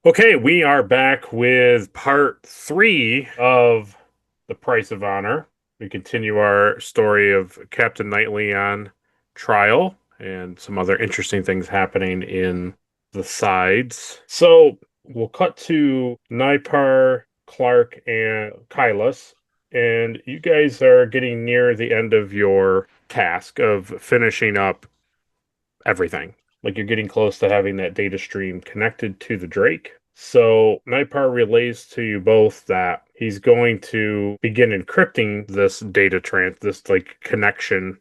Okay, we are back with part three of The Price of Honor. We continue our story of Captain Knightley on trial and some other interesting things happening in the sides. So we'll cut to Nipar, Clark, and Kylus, and you guys are getting near the end of your task of finishing up everything. Like you're getting close to having that data stream connected to the Drake. So Nightpar relays to you both that he's going to begin encrypting this this like connection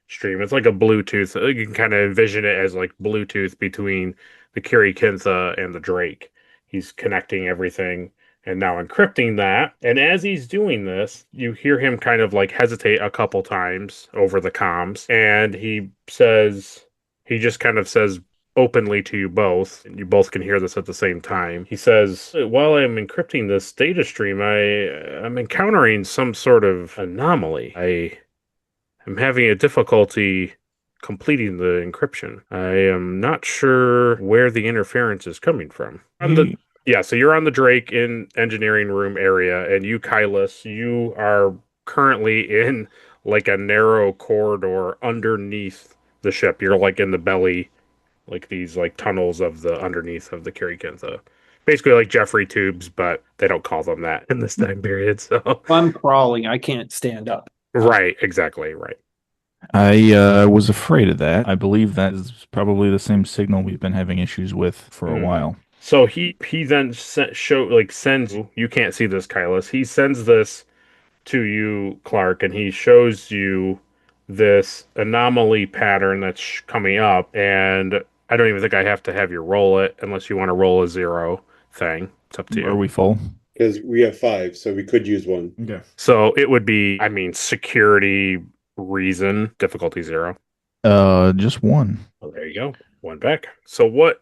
stream. It's like a Bluetooth. You can kind of envision it as like Bluetooth between the Kiri-kin-tha and the Drake. He's connecting everything and now encrypting that. And as he's doing this, you hear him kind of like hesitate a couple times over the comms. And he just kind of says openly to you both, and you both can hear this at the same time. He says, "While I'm encrypting this data stream, I'm encountering some sort of anomaly. I'm having a difficulty completing the encryption. I am not sure where the interference is coming from." Yeah, so you're on the Drake in engineering room area, and you, Kylus, you are currently in like a narrow corridor underneath the ship. You're like in the belly, like these like tunnels of the underneath of the Kiri-kin-tha. Basically like Jeffrey tubes, but they don't call them that in this time period. So I'm crawling. I can't stand up. right, exactly, right. I was afraid of that. I believe that is probably the same signal we've been having issues with for a Mm. while. So he then sends you can't see this, Kylus. He sends this to you, Clark, and he shows you this anomaly pattern that's coming up. And I don't even think I have to have you roll it unless you want to roll a zero thing. It's up to Are you. we full? Because we have five, so we could use one. Okay. So it would be, I mean, security reason, difficulty zero. Just one. Oh, there you go. One back. So what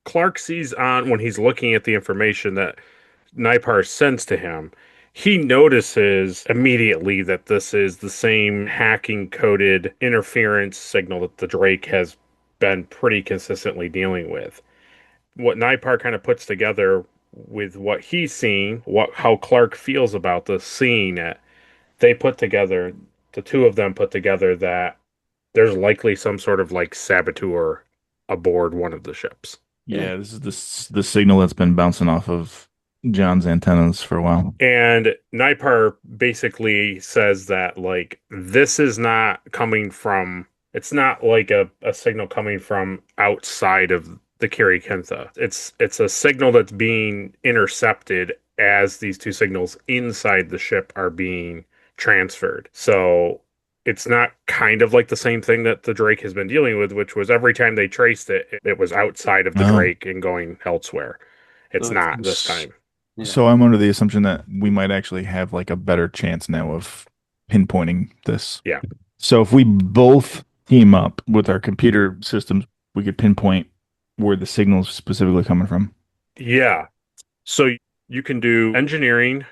Clark sees on when he's looking at the information that Nipar sends to him, he notices immediately that this is the same hacking coded interference signal that the Drake has been pretty consistently dealing with. What Nipar kind of puts together with what he's seeing, what how Clark feels about this, seeing it, they put together, the two of them put together that there's likely some sort of like saboteur aboard one of the ships. Yeah, this is the signal that's been bouncing off of John's antennas for a while. And Nipar basically says that like this is not coming from it's not like a signal coming from outside of the Kiri-kin-tha. It's a signal that's being intercepted as these two signals inside the ship are being transferred. So it's not kind of like the same thing that the Drake has been dealing with, which was every time they traced it, it was outside of the Oh, Drake and going elsewhere. It's So it's, not this s- time. yeah. so I'm under the assumption that we might actually have like a better chance now of pinpointing this. Yeah. So if we both team up with our computer systems, we could pinpoint where the signal's specifically coming from. Yeah. So you can do engineering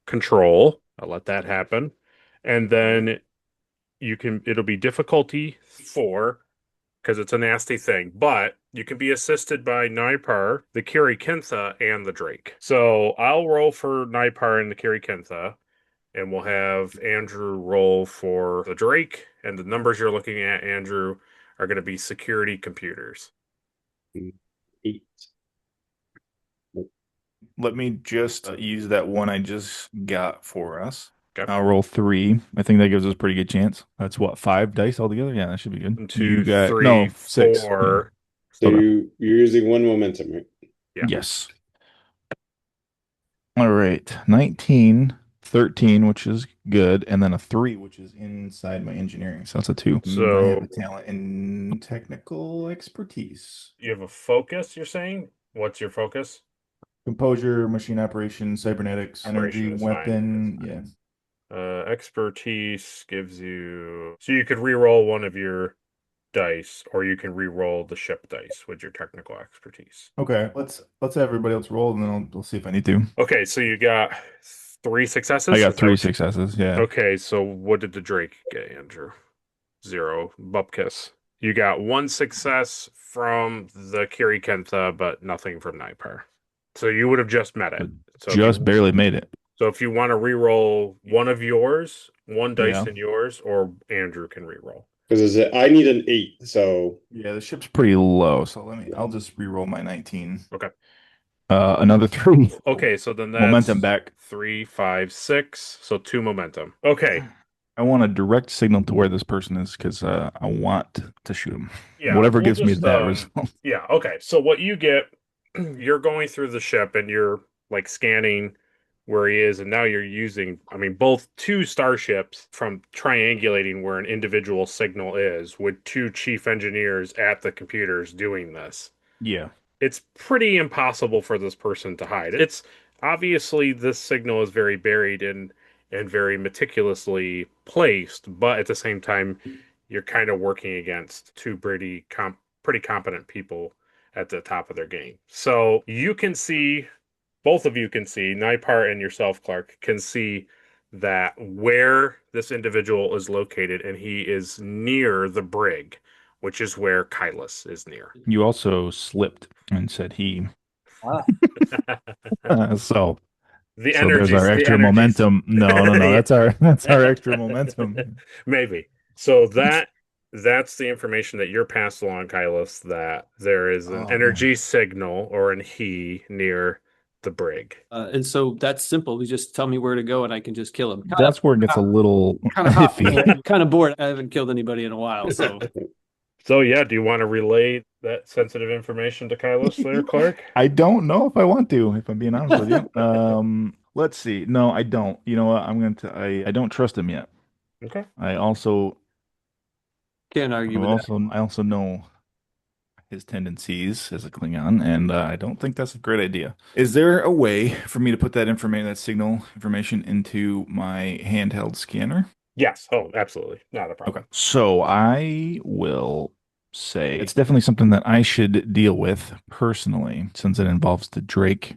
control. I'll let that happen. And then it'll be difficulty four because it's a nasty thing, but you can be assisted by Nipar, the Kiri-kin-tha, and the Drake. So I'll roll for Nipar and the Kiri-kin-tha, and we'll have Andrew roll for the Drake. And the numbers you're looking at, Andrew, are going to be security computers. 8. Let me just use that one I just got for us. Okay. I'll roll three. I think that gives us a pretty good chance. That's what, five dice altogether? Yeah, that should be good. One, You two, got, three, no, six. Yeah. four. So Okay. you're using one momentum, right? Yeah. Yes. All right. 19, 13, which is good, and then a three, which is inside my engineering. So that's a two. I have So a talent in technical expertise. you have a focus, you're saying? What's your focus? Composure, machine operation, cybernetics, Operation energy, is fine. weapon. Yeah. Expertise gives you. So you could re-roll one of your dice, or you can re-roll the ship dice with your technical expertise. Okay. Let's have everybody else roll, and then I'll see if I need to. Okay, so you got three successes? I got Is that three what successes. Yeah. Okay, so what did the Drake get, Andrew? Zero. Bupkis. You got one success from the Kiri-kin-tha, but nothing from Nightpar. So you would have just met it. So Just barely made it. if you want to re-roll one of yours, one dice Yeah. in yours, or Andrew can re-roll. Because I need an 8, so Yeah, the ship's pretty low, so I'll just re-roll my 19. Okay. Another 3. Okay, so then that's Momentum back. 3, 5, 6. So 2 momentum. Okay. I want a direct signal to where this person is because I want to shoot him. Yeah, Whatever we'll gives me just that result. yeah, okay. So what you get, you're going through the ship and you're like scanning where he is, and now you're using, I mean, both two starships from triangulating where an individual signal is with two chief engineers at the computers doing this. Yeah. It's pretty impossible for this person to hide. It's obviously this signal is very buried and very meticulously placed, but at the same time, you're kind of working against two pretty competent people at the top of their game. So you can see, both of you can see, Nipar and yourself, Clark, can see that where this individual is located, and he is near the brig, which is where Kylus is near. You also slipped and said he. Ah. So The there's our extra energies. momentum. No. Yeah. That's our extra momentum. Maybe. So that's the information that you're passed along, Kylus, that there is an Oh, energy signal or an he near the brig. And so that's simple. You just tell me where to go and I can just kill him. That's where it gets a little iffy. Kind of bored. I haven't killed anybody in a while, so So yeah, do you want to relay that sensitive information to Kylus there, Clark? I don't know if I want to, if I'm being honest with you. Let's see. No, I don't. You know what? I don't trust him yet. Okay. I also can't argue with that. I also know his tendencies as a Klingon, and I don't think that's a great idea. Is there a way for me to put that signal information into my handheld scanner? Yes. Oh, absolutely. Not a problem. Okay. So I will say it's definitely something that I should deal with personally, since it involves the Drake.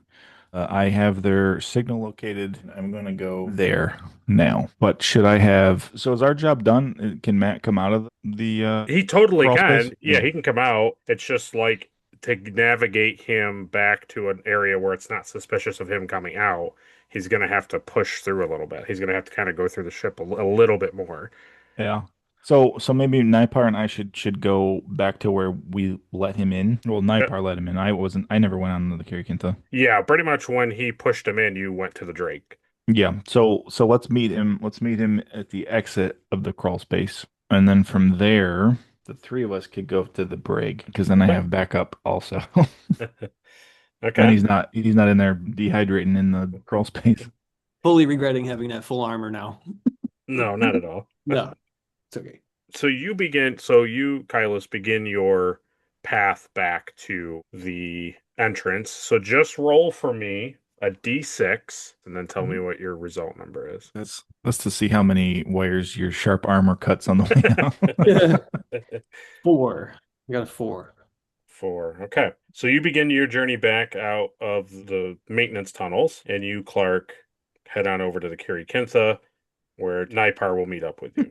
I have their signal located. I'm going to go there now. But should I have? So is our job done? Can Matt come out of the He totally crawl can. space? Yeah, he can come out. It's just like to navigate him back to an area where it's not suspicious of him coming out. He's going to have to push through a little bit. He's going to have to kind of go through the ship a little bit more. Yeah. So maybe Nipar and I should go back to where we let him in. Well, Nipar let him in. I never went on the Kiri-kin-tha. Yeah, pretty much when he pushed him in, you went to the Drake. Yeah. So let's meet him. Let's meet him at the exit of the crawl space. And then from there, the three of us could go to the brig because then I have backup also. Okay. And he's not in there dehydrating in the crawl space. Fully regretting having that full armor now. No, not at all. No, it's okay. So you, Kylus, begin your path back to the entrance. So just roll for me a d6 and then tell me what your result number is. That's to see how many wires your sharp armor cuts on the way out. 4. I got a 4. 4. Okay. So you begin your journey back out of the maintenance tunnels, and you, Clark, head on over to the Kiri-kin-tha, where Nipar will meet up with you.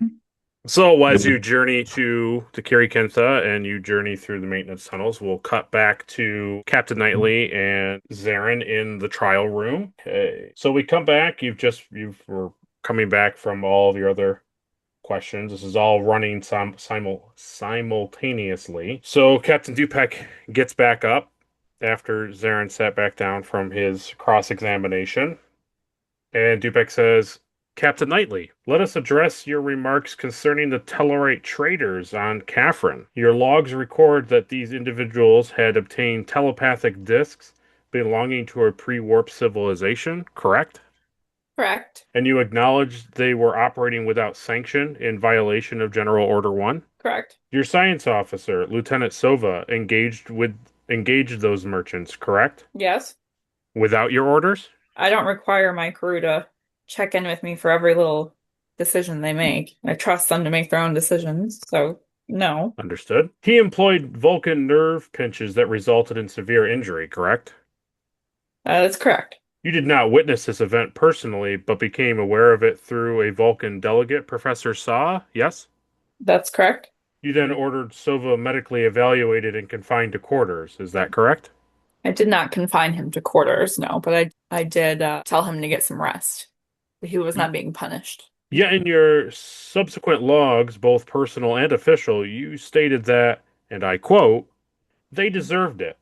So as you journey to the Kiri-kin-tha and you journey through the maintenance tunnels, we'll cut back to Captain Knightley and Zarin in the trial room. Okay. So we come back. You were coming back from all of your other questions. This is all running simultaneously. So Captain Dupek gets back up after Zarin sat back down from his cross-examination. And Dupek says, Captain Knightley, let us address your remarks concerning the Tellarite traders on Kaffron. Your logs record that these individuals had obtained telepathic discs belonging to a pre-warp civilization, correct? Correct. And you acknowledged they were operating without sanction in violation of General Order 1? Correct. Your science officer, Lieutenant Sova, engaged those merchants, correct? Yes. Without your orders? I don't require my crew to check in with me for every little decision they make. I trust them to make their own decisions, so no. Understood. He employed Vulcan nerve pinches that resulted in severe injury, correct? That's correct. You did not witness this event personally, but became aware of it through a Vulcan delegate, Professor Saw, yes? That's correct. You then ordered Sova medically evaluated and confined to quarters, is that correct? I did not confine him to quarters, no, but I did tell him to get some rest. He was not being punished. Yet in your subsequent logs, both personal and official, you stated that, and I quote, they deserved it.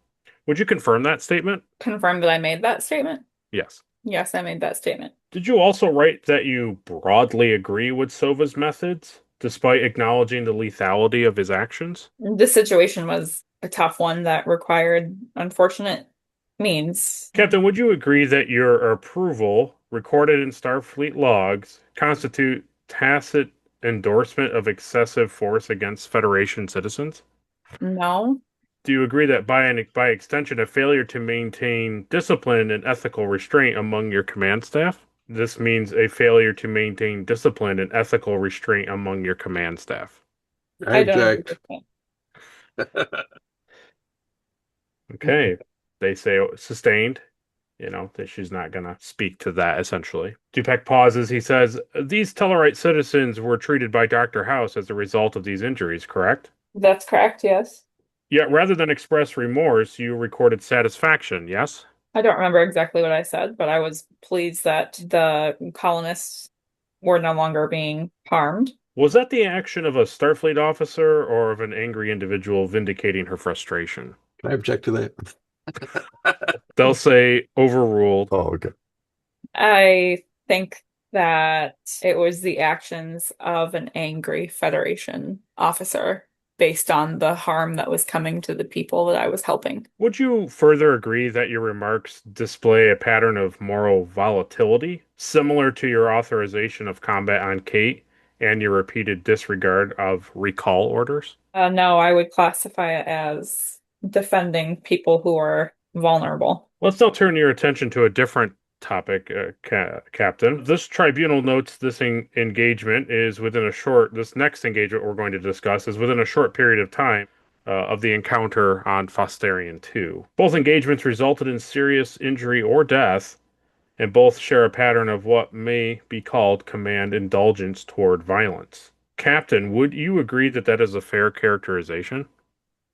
Would you confirm that statement? Confirm that I made that statement? Yes. Yes, I made that statement. Did you also write that you broadly agree with Sova's methods, despite acknowledging the lethality of his actions? This situation was a tough one that required unfortunate means. Captain, would you agree that your approval, recorded in Starfleet logs, constitute tacit endorsement of excessive force against Federation citizens? No. Do you agree that by extension, a failure to maintain discipline and ethical restraint among your command staff? This means a failure to maintain discipline and ethical restraint among your command staff. I don't agree with that. Okay. They say sustained. You know, that she's not going to speak to that, essentially. Dupek pauses. He says, these Tellarite citizens were treated by Dr. House as a result of these injuries, correct? That's correct, yes. Yet rather than express remorse, you recorded satisfaction, yes? I don't remember exactly what I said, but I was pleased that the colonists were no longer being harmed. Was that the action of a Starfleet officer or of an angry individual vindicating her frustration? Can I object to that? They'll say overruled. Oh, okay. I think that it was the actions of an angry Federation officer based on the harm that was coming to the people that I was helping. Would you further agree that your remarks display a pattern of moral volatility, similar to your authorization of combat on Kate and your repeated disregard of recall orders? No, I would classify it as defending people who are vulnerable. Let's now turn your attention to a different topic, Captain. This tribunal notes this engagement is within a short, this next engagement we're going to discuss is within a short period of time of the encounter on Fosterian 2. Both engagements resulted in serious injury or death, and both share a pattern of what may be called command indulgence toward violence. Captain, would you agree that that is a fair characterization?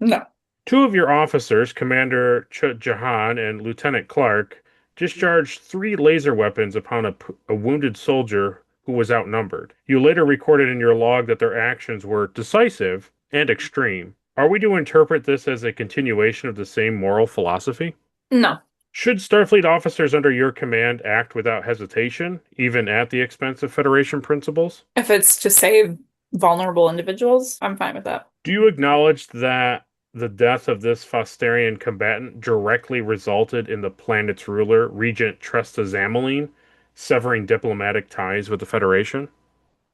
No. Two of your officers, Commander Jahan and Lieutenant Clark, discharged 3 laser weapons upon a wounded soldier who was outnumbered. You later recorded in your log that their actions were decisive and extreme. Are we to interpret this as a continuation of the same moral philosophy? No. Should Starfleet officers under your command act without hesitation, even at the expense of Federation principles? If it's to save vulnerable individuals, I'm fine with that. Do you acknowledge that the death of this Fosterian combatant directly resulted in the planet's ruler, Regent Tresta Zameline, severing diplomatic ties with the Federation?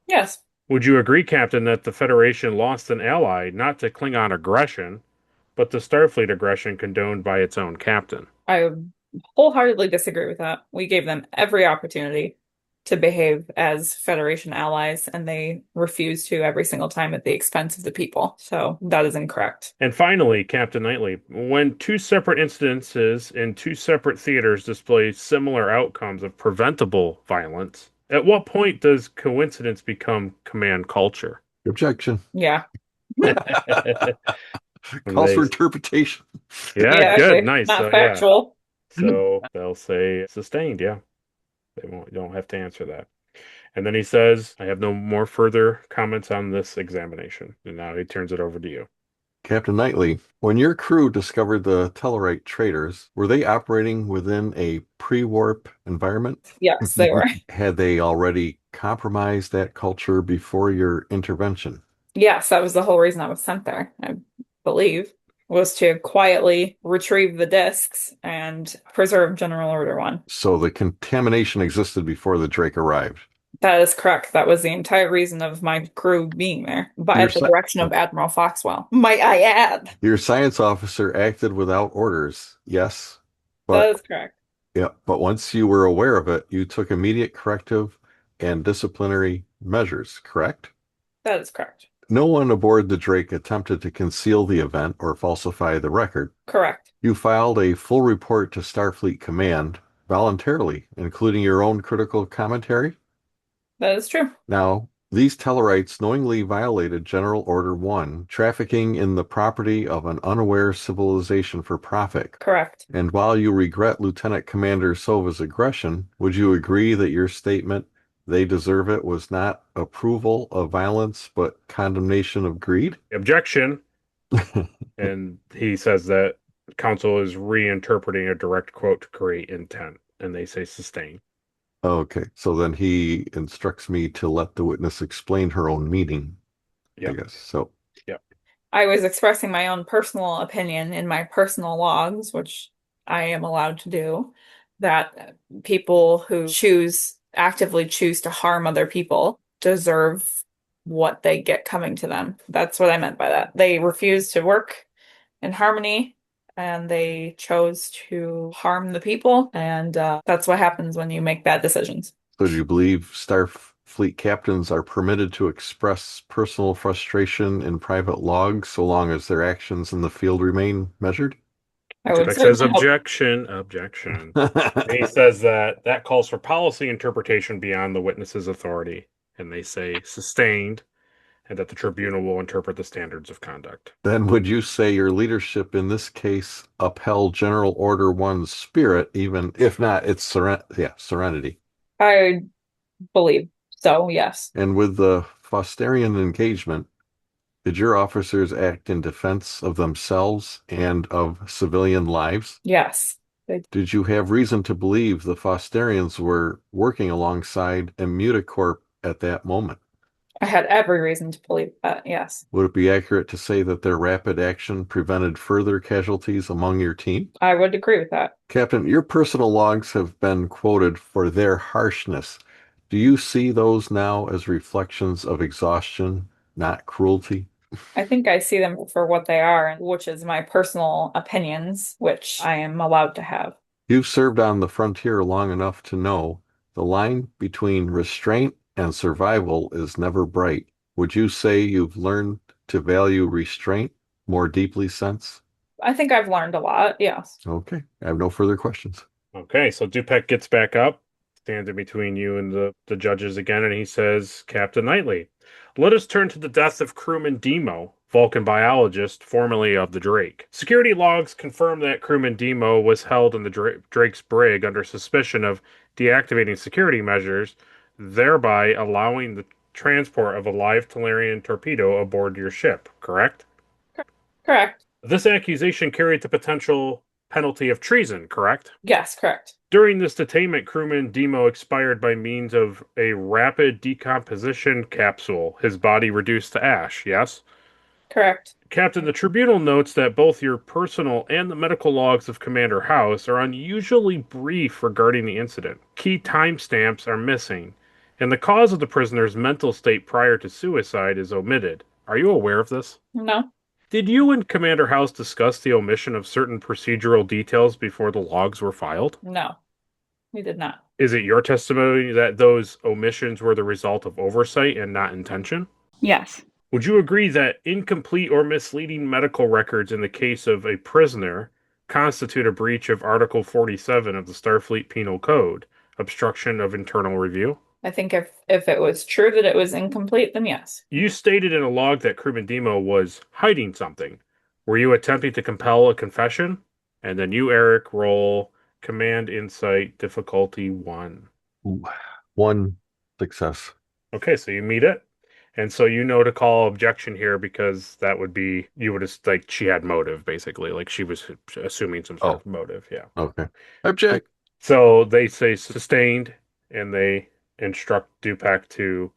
Yes. Would you agree, Captain, that the Federation lost an ally not to Klingon aggression, but to Starfleet aggression condoned by its own captain? I wholeheartedly disagree with that. We gave them every opportunity to behave as Federation allies, and they refused to every single time at the expense of the people. So that is incorrect. And finally, Captain Knightley, when 2 separate instances in 2 separate theaters display similar outcomes of preventable violence, at what point does coincidence become command culture? Objection. Yeah. Calls for interpretation. Yeah, good, nice. Not So, factual. yeah. So they'll say sustained, yeah. You don't have to answer that. And then he says, I have no more further comments on this examination. And now he turns it over to you. Captain Knightley, when your crew discovered the Tellarite traders, were they operating within a pre-warp environment? Yes, they were. Had they already compromised that culture before your intervention? Yes, that was the whole reason I was sent there, I believe, was to quietly retrieve the discs and preserve General Order 1. So the contamination existed before the Drake arrived. That is correct. That was the entire reason of my crew being there, but at the direction of Admiral Foxwell, might I add. Your science officer acted without orders, yes. That is correct. Yeah, but once you were aware of it, you took immediate corrective and disciplinary measures, correct? That is correct. No one aboard the Drake attempted to conceal the event or falsify the record. Correct. You filed a full report to Starfleet Command voluntarily, including your own critical commentary. That is true. Now, These Tellarites knowingly violated General Order 1, trafficking in the property of an unaware civilization for profit. Correct. And while you regret Lieutenant Commander Sova's aggression, would you agree that your statement, "they deserve it," was not approval of violence, but condemnation of greed? Objection. And he says that counsel is reinterpreting a direct quote to create intent, and they say sustain. Okay, so then he instructs me to let the witness explain her own meaning, I Yep. guess. So, I was expressing my own personal opinion in my personal logs, which I am allowed to do, that people who actively choose to harm other people deserve what they get coming to them. That's what I meant by that. They refused to work in harmony and they chose to harm the people. And that's what happens when you make bad decisions. so do you believe Starfleet captains are permitted to express personal frustration in private logs so long as their actions in the field remain measured? I would Tupac says certainly hope. objection. And he says that calls for policy interpretation beyond the witness's authority, and they say sustained, and that the tribunal will interpret the standards of conduct. Then would you say your leadership in this case upheld General Order 1's spirit, even if not its serenity? I believe so, yes. And with the Fosterian engagement, did your officers act in defense of themselves and of civilian lives? Yes. Did you have reason to believe the Fosterians were working alongside Immutacorp at that moment? I had every reason to believe that, yes. Would it be accurate to say that their rapid action prevented further casualties among your team? I would agree with that. Captain, your personal logs have been quoted for their harshness. Do you see those now as reflections of exhaustion, not cruelty? I think I see them for what they are, which is my personal opinions, which I am allowed to have. You've served on the frontier long enough to know the line between restraint and survival is never bright. Would you say you've learned to value restraint more deeply since? I think I've learned a lot, yes. Okay, I have no further questions. Okay, so Dupek gets back up, stands in between you and the judges again, and he says, Captain Knightley, let us turn to the death of crewman Demo, Vulcan biologist, formerly of the Drake. Security logs confirm that crewman Demo was held in the Drake's brig under suspicion of deactivating security measures, thereby allowing the transport of a live Talarian torpedo aboard your ship, correct? Correct. This accusation carried the potential penalty of treason, correct? Yes, correct. During this detainment, crewman Demo expired by means of a rapid decomposition capsule, his body reduced to ash, yes? Correct. Captain, the tribunal notes that both your personal and the medical logs of Commander House are unusually brief regarding the incident. Key timestamps are missing, and the cause of the prisoner's mental state prior to suicide is omitted. Are you aware of this? No. Did you and Commander House discuss the omission of certain procedural details before the logs were filed? No, we did not. Is it your testimony that those omissions were the result of oversight and not intention? Yes. Would you agree that incomplete or misleading medical records in the case of a prisoner constitute a breach of Article 47 of the Starfleet Penal Code, obstruction of internal review? I think if it was true that it was incomplete, then yes. You stated in a log that crewman Demo was hiding something. Were you attempting to compel a confession? And then you, Eric, roll Command Insight difficulty 1. Ooh, 1 success. Okay, so you meet it. And so you know to call objection here because that would be, you would have, like, she had motive, basically. Like, she was assuming some sort of motive, yeah. Okay. Object. So they say sustained, and they instruct Dupac to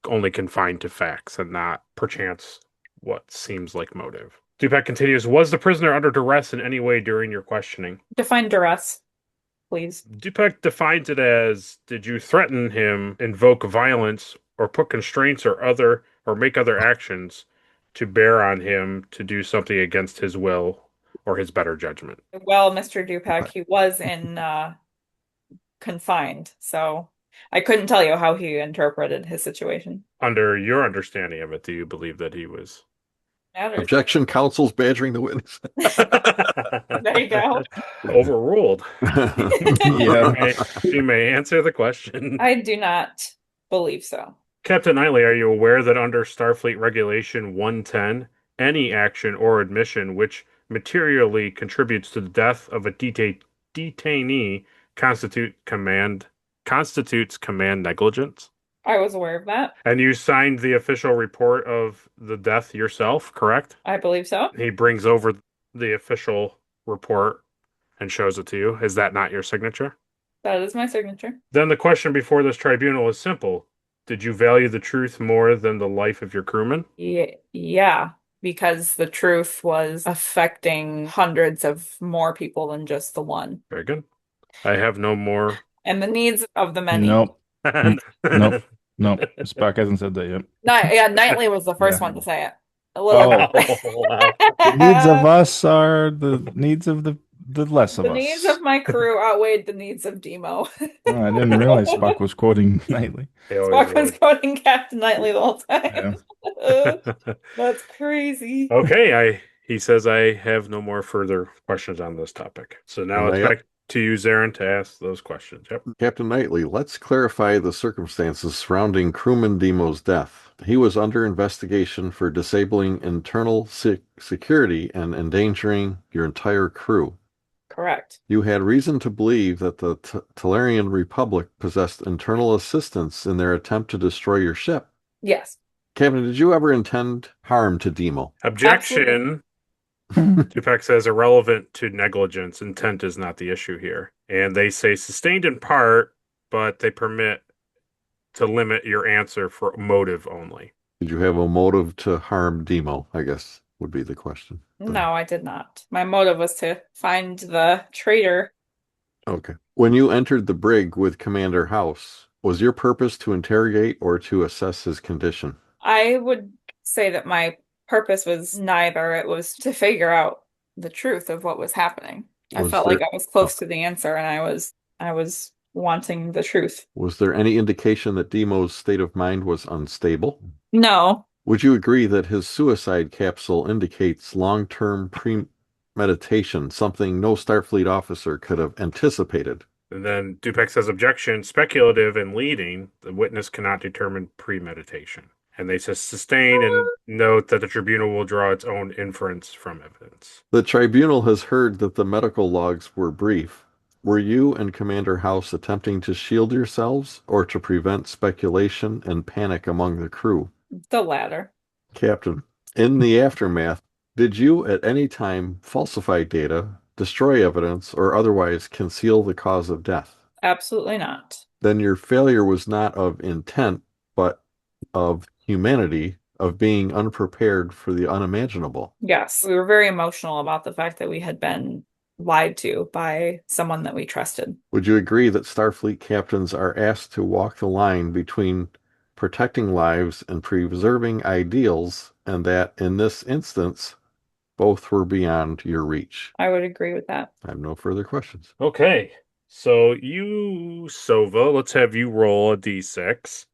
only confine to facts and not, perchance, what seems like motive. Dupac continues, was the prisoner under duress in any way during your questioning? Define duress, please. Dupac defines it as, did you threaten him, invoke violence, or put constraints or make other actions to bear on him to do something against his will or his better judgment? Well, Mr. Dupac, he was in confined, so I couldn't tell you how he interpreted his situation. Under your understanding of it, do you believe that he was? Objection, counsel's badgering the witness. There you go. Overruled. Yeah. She may answer the question. I do not believe so. Captain Knightley, are you aware that under Starfleet Regulation 110, any action or admission which materially contributes to the death of a detainee constitutes command negligence? I was aware of that. And you signed the official report of the death yourself, correct? I believe so. He brings over the official report and shows it to you. Is that not your signature? That is my signature. Then the question before this tribunal is simple. Did you value the truth more than the life of your crewmen? Yeah, because the truth was affecting hundreds of more people than just the one. Very good. I have no more. And the needs of the many. Nope. Nope. Nope. Spock hasn't said that yet. Knightley was the first Yeah. one to say it. A little Oh. Wow. The needs of us are the needs of the less of The us. needs of my crew outweighed the needs of Demo. Oh, I didn't realize Spock was quoting Knightley. They always Spock was would. quoting Captain Knightley the whole time. Yeah. That's crazy. Okay, he says I have no more further questions on this topic. So now it's back to you, Zarin, to ask those questions. Yep. Captain Knightley, let's clarify the circumstances surrounding crewman Demo's death. He was under investigation for disabling internal security and endangering your entire crew. Correct. You had reason to believe that the Tellarian Republic possessed internal assistance in their attempt to destroy your ship. Yes. Captain, did you ever intend harm to Demo? Objection. Tupac says irrelevant to negligence. Intent is not the issue here. And they say sustained in part, but they permit to limit your answer for motive only. Did you have a motive to harm Demo, I guess would be the question. No, I did not. My motive was to find the traitor. Okay. When you entered the brig with Commander House, was your purpose to interrogate or to assess his condition? I would say that my purpose was neither. It was to figure out the truth of what was happening. I felt like I was close to the answer, and I was wanting the truth. Was there any indication that Demo's state of mind was unstable? No. Would you agree that his suicide capsule indicates long-term premeditation, something no Starfleet officer could have anticipated? And then Dupeck says objection, speculative and leading. The witness cannot determine premeditation. And they say sustain and note that the tribunal will draw its own inference from evidence. The tribunal has heard that the medical logs were brief. Were you and Commander House attempting to shield yourselves or to prevent speculation and panic among the crew? The latter. Captain, in the aftermath, did you at any time falsify data, destroy evidence, or otherwise conceal the cause of death? Absolutely not. Then your failure was not of intent, but of humanity, of being unprepared for the unimaginable. Yes, we were very emotional about the fact that we had been lied to by someone that we trusted. Would you agree that Starfleet captains are asked to walk the line between protecting lives and preserving ideals, and that in this instance, both were beyond your reach? I would agree with that. I have no further questions. Okay, so you, Sova, let's have you roll a d6.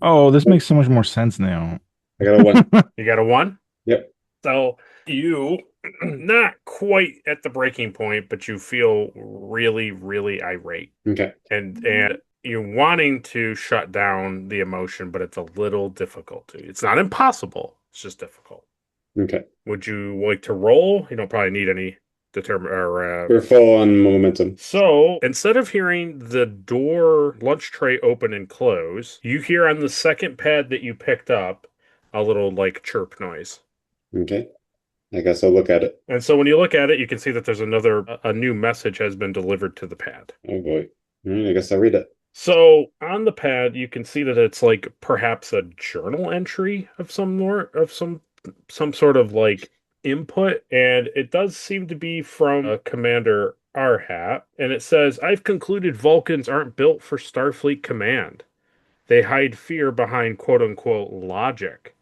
Oh, this makes so much more sense now. I got a 1. You got a 1? Yep. So you, not quite at the breaking point, but you feel really, really irate. Okay. And you're wanting to shut down the emotion, but it's a little difficult to. It's not impossible. It's just difficult. Okay. Would you like to roll? You don't probably need any We're full on momentum. So instead of hearing the door lunch tray open and close, you hear on the second pad that you picked up a little like chirp noise. Okay. I guess I'll look at it. And so when you look at it, you can see that there's a new message has been delivered to the pad. Oh boy. All right, I guess I'll read it. So on the pad, you can see that it's like perhaps a journal entry of some sort of like input, and it does seem to be from Commander Arhat, and it says, "I've concluded Vulcans aren't built for Starfleet command. They hide fear behind quote-unquote logic,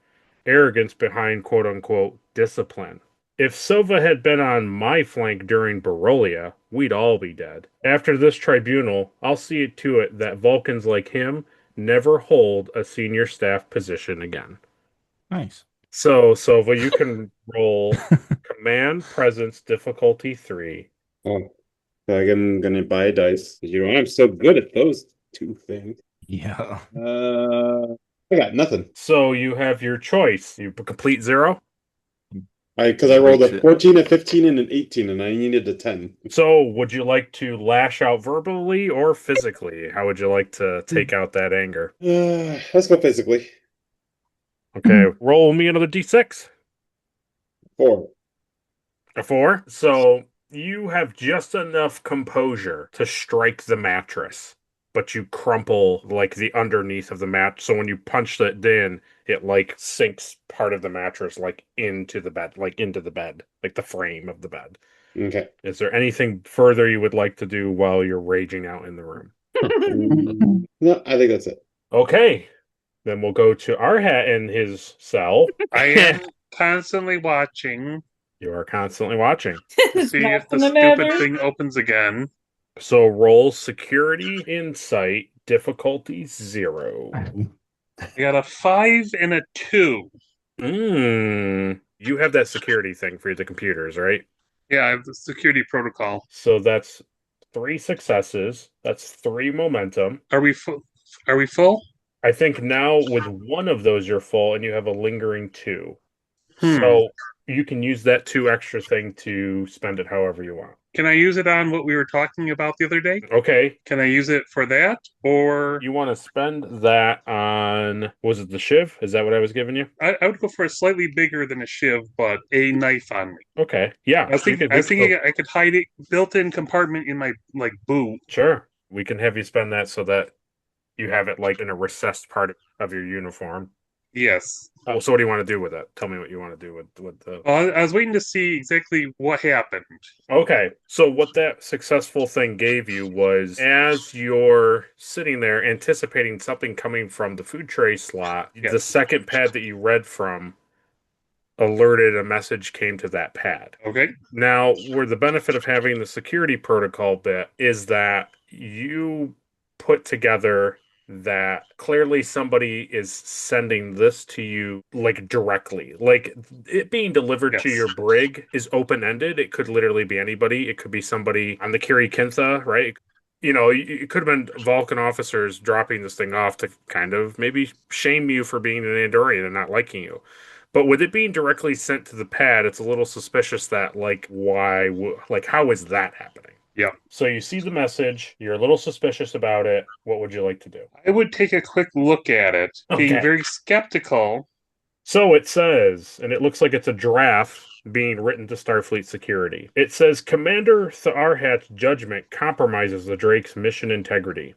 arrogance behind quote-unquote discipline. If Sova had been on my flank during Barolia, we'd all be dead. After this tribunal, I'll see it to it that Vulcans like him never hold a senior staff position again." Nice. So, Sova, you can roll Command Presence difficulty 3. Oh, I'm gonna buy dice. You know, I'm so good at those two things. Yeah. I got nothing. So you have your choice. You complete 0. Because I rolled Breaks a it. 14, a 15, and an 18, and I needed a 10. So would you like to lash out verbally or physically? How would you like to take out that anger? Let's go physically. Okay, roll me another d6. 4. A 4. So you have just enough composure to strike the mattress, but you crumple like the underneath of the mat. So when you punch it in, it like sinks part of the mattress like into the bed, like the frame of the bed. Okay. Is there anything further you would like to do while you're raging out in the room? No, I think that's it. Okay, then we'll go to Arhat in his cell. I am constantly watching You are constantly watching. to see if the Nothing stupid matters. thing opens again. So roll security insight, difficulty 0. I got a 5 and a 2. You have that security thing for the computers, right? Yeah, I have the security protocol. So that's 3 successes. That's 3 momentum. Are we full? Are we full? I think now with one of those you're full and you have a lingering 2. Hmm. So you can use that 2 extra thing to spend it however you want. Can I use it on what we were talking about the other day? Okay. Can I use it for that? Or You want to spend that on, was it the Shiv? Is that what I was giving you? I would go for a slightly bigger than a shiv, but a knife on me. Okay. Yeah. I was thinking I could hide it built-in compartment in my like boot. Sure. We can have you spend that so that you have it like in a recessed part of your uniform. Yes. So what do you want to do with it? Tell me what you want to do with the. Well, I was waiting to see exactly what happened. Okay, so what that successful thing gave you was as you're sitting there anticipating something coming from the food tray slot, Yes. the second pad that you read from alerted a message came to that pad. Okay. Now, where the benefit of having the security protocol bit is that you put together that clearly somebody is sending this to you like directly. Like it being delivered to Yes. your brig is open-ended. It could literally be anybody. It could be somebody on the Kiri-kin-tha, right? You know, it could have been Vulcan officers dropping this thing off to kind of maybe shame you for being an Andorian and not liking you. But with it being directly sent to the pad, it's a little suspicious that, like, like, how is that happening? Yeah. So you see the message, you're a little suspicious about it. What would you like to do? I would take a quick look at it, being Okay. very skeptical. So it says, and it looks like it's a draft being written to Starfleet security. It says Commander Th'arhat's judgment compromises the Drake's mission integrity.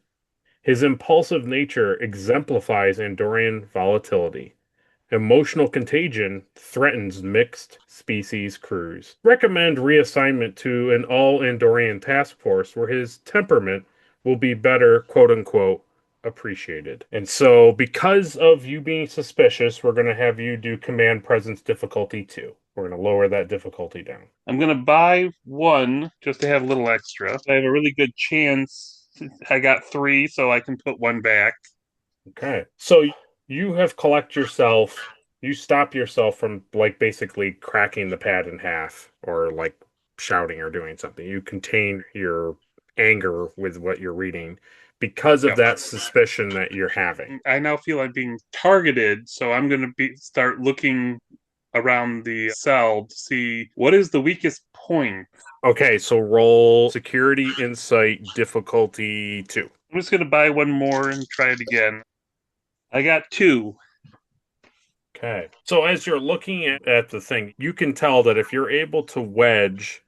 His impulsive nature exemplifies Andorian volatility. Emotional contagion threatens mixed species crews. Recommend reassignment to an all Andorian task force where his temperament will be better, quote unquote, appreciated. And so, because of you being suspicious, we're going to have you do command presence difficulty 2. We're going to lower that difficulty down. I'm going to buy one just to have a little extra. I have a really good chance. I got 3, so I can put 1 back. Okay. So you have you stop yourself from like basically cracking the pad in half or like shouting or doing something. You contain your anger with what you're reading because of Yep. that suspicion that you're having. I now feel I'm being targeted, so I'm going to start looking around the cell to see what is the weakest point. Okay, so roll security insight difficulty 2. I'm just going to buy 1 more and try it again. I got 2. Okay. So as you're looking at the thing, you can tell that if you're able to wedge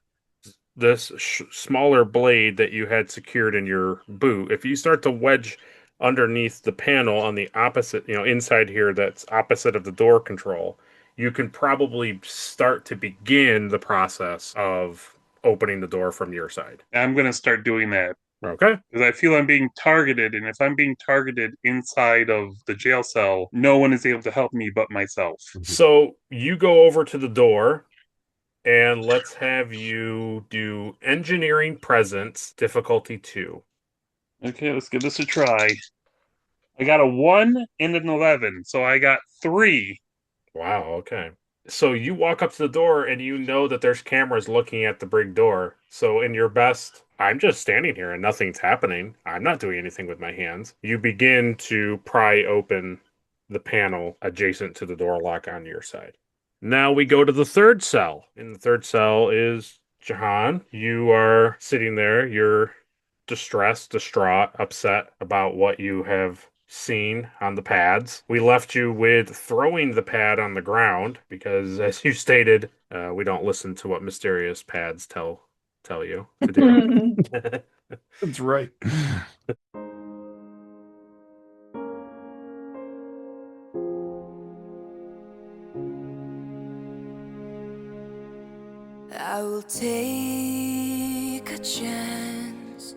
this smaller blade that you had secured in your boot, if you start to wedge underneath the panel on the opposite, inside here that's opposite of the door control, you can probably start to begin the process of opening the door from your side. I'm going to start doing that. Okay. Because I feel I'm being targeted, and if I'm being targeted inside of the jail cell, no one is able to help me but myself. So you go over to the door, and let's have you do engineering presence difficulty 2. Okay, let's give this a try. I got a 1 and an 11, so I got 3. Wow, okay. So you walk up to the door and you know that there's cameras looking at the brig door. So in your best, I'm just standing here and nothing's happening. I'm not doing anything with my hands. You begin to pry open the panel adjacent to the door lock on your side. Now we go to the third cell. In the third cell is Jahan. You are sitting there. You're distressed, distraught, upset about what you have seen on the pads. We left you with throwing the pad on the ground because, as you stated, we don't listen to what mysterious pads tell you to do. That's right. I will take a chance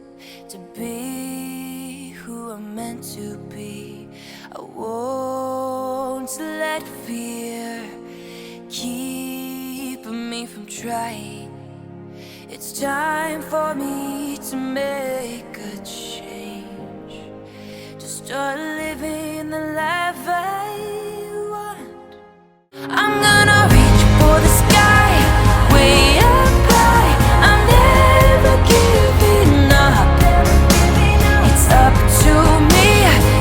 to be who I'm meant to be. I won't let fear keep me from trying. It's time for me to make a change, to start living the life I want. I'm gonna reach for the sky, way up high. I'm never giving up. It's up to me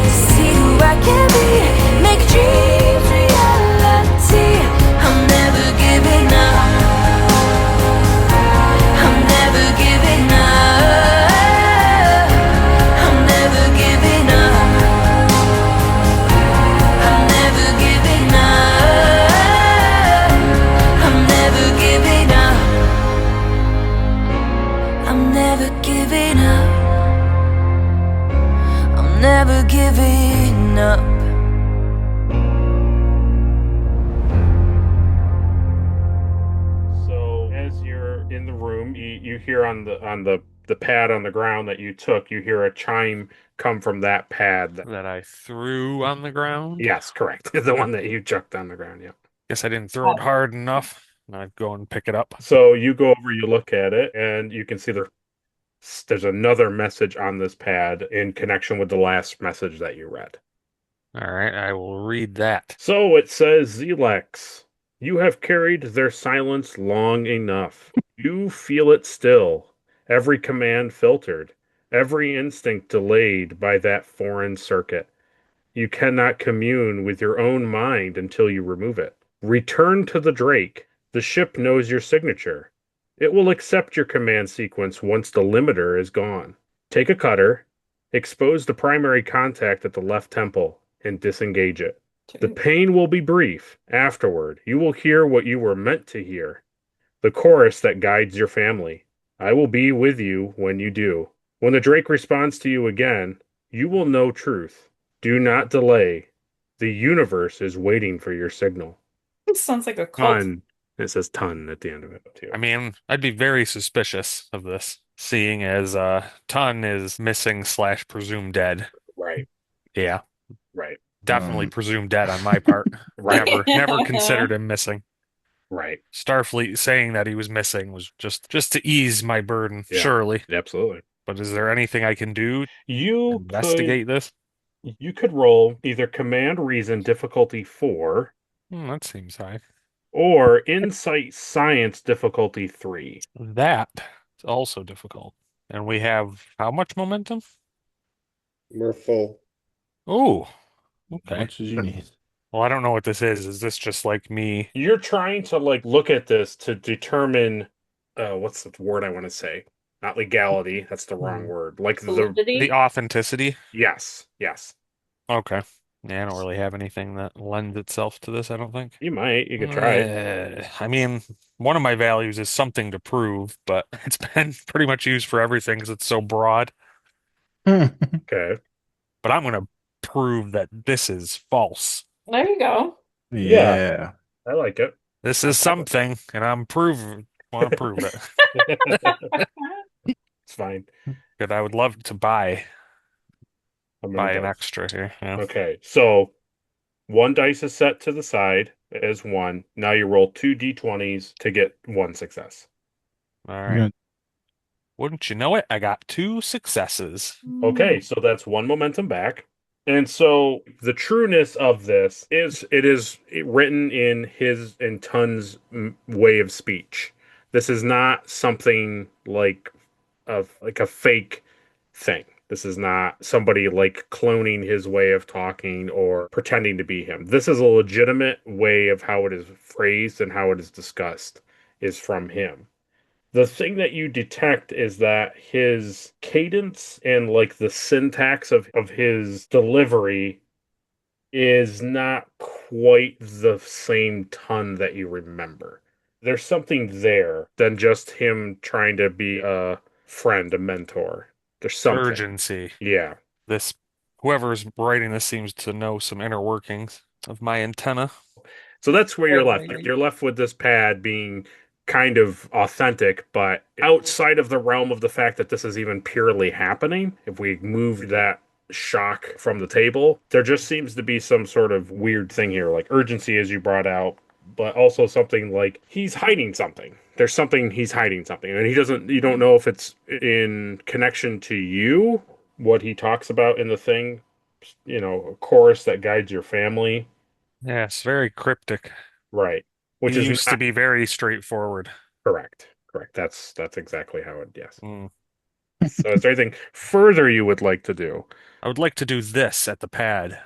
to see who I can be, make dreams reality. I'm never giving up. I'm never giving up. I'm never giving up. I'm never giving up. I'm never giving up. I'm never giving up. I'm never giving up. So as you're in the room, you hear on the pad on the ground that you took, you hear a chime come from that pad. That I threw on the ground. Yes, correct. The one that you chucked on the ground, yeah. Guess I didn't throw it hard enough. I'd go and pick it up. So you go over, you look at it, and you can see there's another message on this pad in connection with the last message that you read. All right, I will read that. So it says, Zelex, you have carried their silence long enough. You feel it still, every command filtered, every instinct delayed by that foreign circuit. You cannot commune with your own mind until you remove it. Return to the Drake. The ship knows your signature. It will accept your command sequence once the limiter is gone. Take a cutter, expose the primary contact at the left temple, and disengage it. The pain will be brief. Afterward, you will hear what you were meant to hear. The chorus that guides your family. I will be with you when you do. When the Drake responds to you again, you will know truth. Do not delay. The universe is waiting for your signal. This sounds like a cult. Ton. It says ton at the end of it, too. I mean, I'd be very suspicious of this, seeing as Tun is missing / presumed dead. Right, Yeah, right, definitely presumed dead on my part. right, Never considered him missing. right. Starfleet saying that he was missing was just to ease my burden, Yeah. surely. Absolutely. But is there anything I can do to You investigate this? could roll either Command Reason difficulty 4 That seems high. or Insight Science difficulty 3. That is also difficult. And we have how much momentum? We're full. Oh, As okay. much as you need. Well, I don't know what this is. Is this just like me? You're trying to look at this to determine what's the word I want to say? Not legality, that's the wrong word. Like the Validity? The authenticity? yes. Okay. Yeah, I don't really have anything that lends itself to this, I don't think. You could try it. I mean, one of my values is something to prove, but it's been pretty much used for everything because it's so broad. Okay. But I'm going to prove that this is false. There you go. Yeah. I like it. This is something, and want to prove it. It's fine. Good. I would love to buy I'm gonna an go. extra here. Yeah. Okay, so one dice is set to the side as 1. Now you roll 2 d20s to get 1 success. All You're right. gonna- Wouldn't you know it? I got 2 successes. Okay, so that's 1 momentum back. And so the trueness of this is it is written in Tun's way of speech. This is not something like a fake thing. This is not somebody like cloning his way of talking or pretending to be him. This is a legitimate way of how it is phrased and how it is discussed is from him. The thing that you detect is that his cadence and like the syntax of his delivery is not quite the same ton that you remember. There's something there than just him trying to be a friend, a mentor. There's something. Urgency. Yeah. This whoever's writing this seems to know some inner workings of my antenna. So that's where you're left. Totally. You're left with this pad being kind of authentic, but outside of the realm of the fact that this is even purely happening, if we moved that shock from the table, there just seems to be some sort of weird thing here, like urgency, as you brought out, but also something like he's hiding something. There's something he's hiding something, and you don't know if it's in connection to you, what he talks about in the thing, a chorus that guides your family. Yes, very cryptic. Right. Which He is used to not be very straightforward. correct. Correct. That's exactly how it, yes. Mm. So is there anything further you would like to do? I would like to do this at the pad.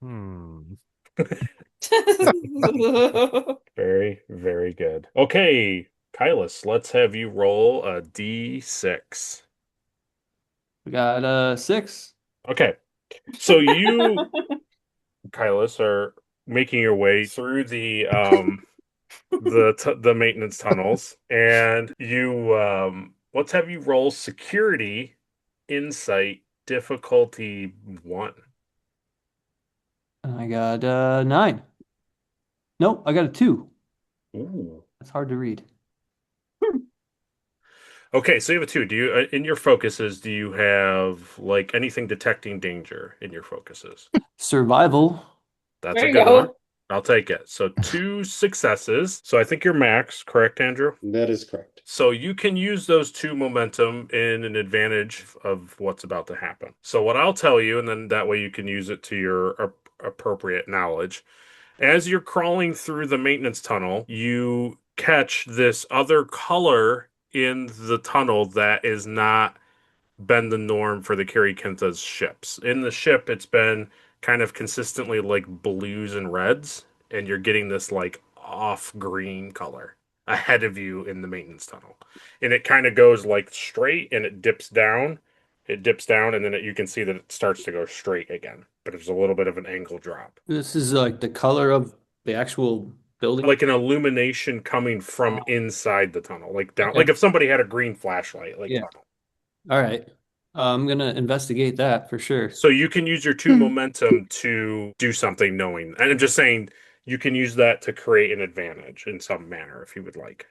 Hmm. Very, very good. Okay, Kylus, let's have you roll a D6. We got 6. Okay. So you, Kylus, are making your way through the maintenance tunnels, and you let's have you roll security insight difficulty 1. I got 9. Nope, I got a 2. Ooh. That's hard to read. Okay, so you have a 2. Do you in your focuses, do you have like anything detecting danger in your focuses? Survival. That's There a you good go. one. I'll take it. So 2 successes. So I think you're max, correct, Andrew? That is correct. So you can use those 2 momentum in an advantage of what's about to happen. So what I'll tell you, and then that way you can use it to your appropriate knowledge. As you're crawling through the maintenance tunnel, you catch this other color in the tunnel that is not been the norm for the Kiri-kin-tha's ships. In the ship, it's been kind of consistently like blues and reds, and you're getting this like off green color ahead of you in the maintenance tunnel. And it kind of goes like straight and it dips down. It dips down, and then you can see that it starts to go straight again, but it's a little bit of an angle drop. This is like the color of the actual building. Like an illumination coming from inside the tunnel, like down, Okay. like if somebody had a green flashlight, like Yeah. tunnel. All right. I'm gonna investigate that for sure. So you can use your 2 momentum to do something knowing. And I'm just saying you can use that to create an advantage in some manner if you would like.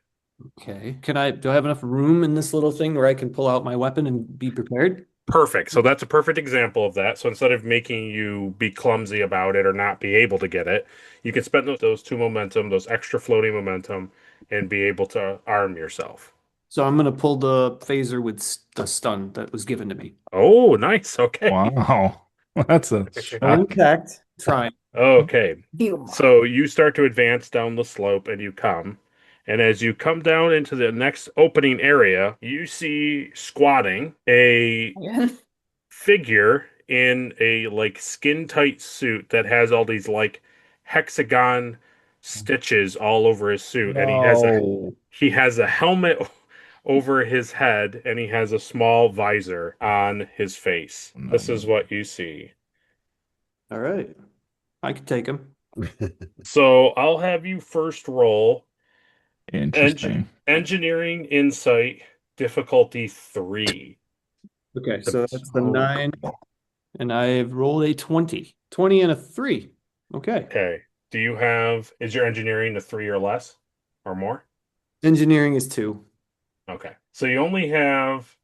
Okay. Do I have enough room in this little thing where I can pull out my weapon and be prepared? Perfect. So that's a perfect example of that. So instead of making you be clumsy about it or not be able to get it, you can spend those 2 momentum, those extra floating momentum, and be able to arm yourself. So I'm gonna pull the phaser with the stun that was given to me. Oh, nice. Okay. Wow. That's a shock. Intact. Trying. Okay. So you start to advance down the slope and you come. And as you come down into the next opening area, you see squatting a Again. figure in a like skin tight suit that has all these like hexagon stitches all over his suit. And No. he has a helmet over his head and he has a small visor on his face. This is what you see. All right. I can take him. So I'll have you first roll Interesting. engineering insight difficulty 3. Okay, so that's the 9, and I've rolled a 20. 20 and a 3. Okay. Okay. Is your engineering a 3 or less or more? Engineering is 2. Okay. So you only have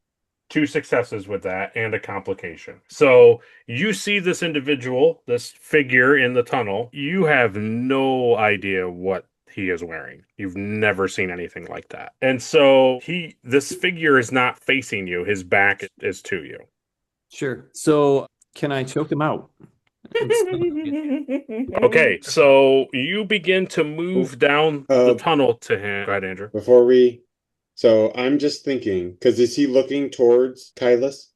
2 successes with that and a complication. So you see this individual, this figure in the tunnel. You have no idea what he is wearing. You've never seen anything like that. And so this figure is not facing you. His back is to you. Sure. So can I choke him out? Okay, so you begin to move down the tunnel to him. Go ahead, Andrew. So I'm just thinking, because is he looking towards Kylus?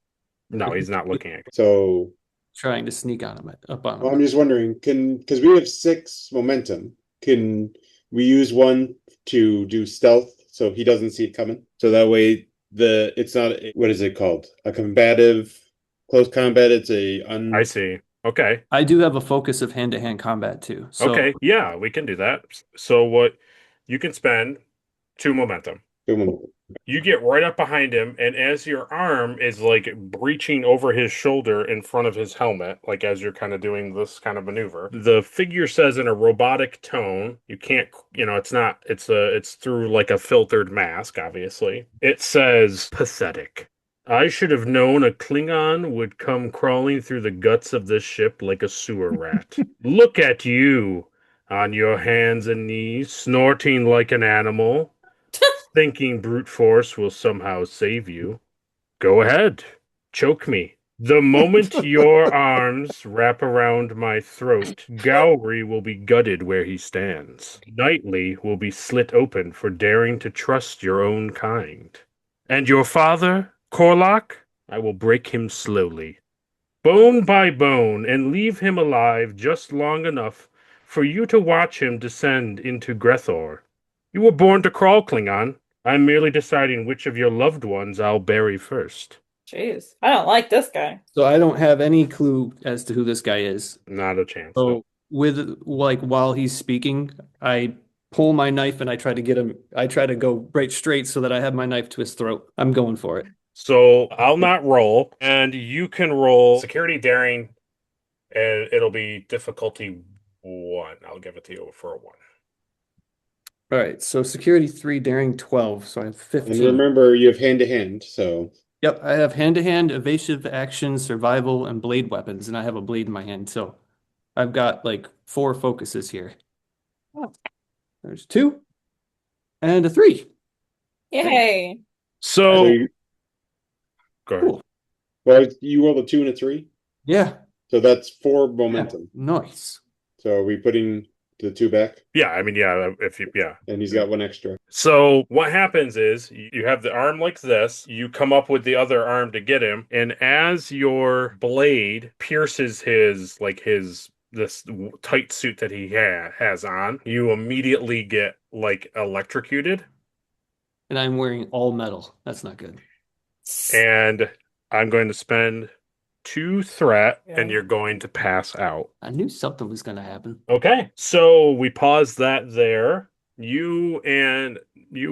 No, he's not looking at. So Trying to sneak on him, up on well, him. I'm just wondering, because we have 6 momentum, can we use one to do stealth so he doesn't see it coming? So that way it's not, what is it called? A combative close combat. It's I see. Okay. I do have a focus of hand-to-hand combat too. So Okay. Yeah, we can do that. So what you can spend 2 momentum. You get right up behind him, and as your arm is like breaching over his shoulder in front of his helmet, like as you're kind of doing this kind of maneuver, the figure says in a robotic tone, you can't, it's through like a filtered mask, obviously. It says, pathetic. I should have known a Klingon would come crawling through the guts of this ship like a sewer rat. Look at you, on your hands and knees, snorting like an animal. Thinking brute force will somehow save you. Go ahead. Choke me. The moment your arms wrap around my throat, Gowry will be gutted where he stands. Knightley will be slit open for daring to trust your own kind. And your father, Qel'thoq, I will break him slowly, bone by bone, and leave him alive just long enough for you to watch him descend into Grethor. You were born to crawl, Klingon. I'm merely deciding which of your loved ones I'll bury first. Jeez, I don't like this guy. So I don't have any clue as to who this guy is. Not a chance. So No. with like while he's speaking, I pull my knife and I try to get him. I try to go right straight so that I have my knife to his throat. I'm going for it. So I'll not roll, and you can roll security daring, and it'll be difficulty 1. I'll give it to you for a 1. All right. So security 3, daring 12. So I have 15. And remember, you have hand to hand. So Yep, I have hand-to-hand, evasive action, survival, and blade weapons, and I have a blade in my hand. So I've got like 4 focuses here. There's 2 and a 3. Yay. So go ahead. Cool. Well, you rolled a 2 and a 3. Yeah. So that's 4 momentum. Nice. So are we putting the 2 back? Yeah, I mean, yeah, yeah. And he's got 1 extra. So what happens is you have the arm like this, you come up with the other arm to get him, and as your blade pierces this tight suit that he has on, you immediately get like electrocuted. And I'm wearing all metal. That's not good. And I'm going to spend 2 threat, and you're going to pass out. I knew something was going to happen. Okay, so we pause that there. You,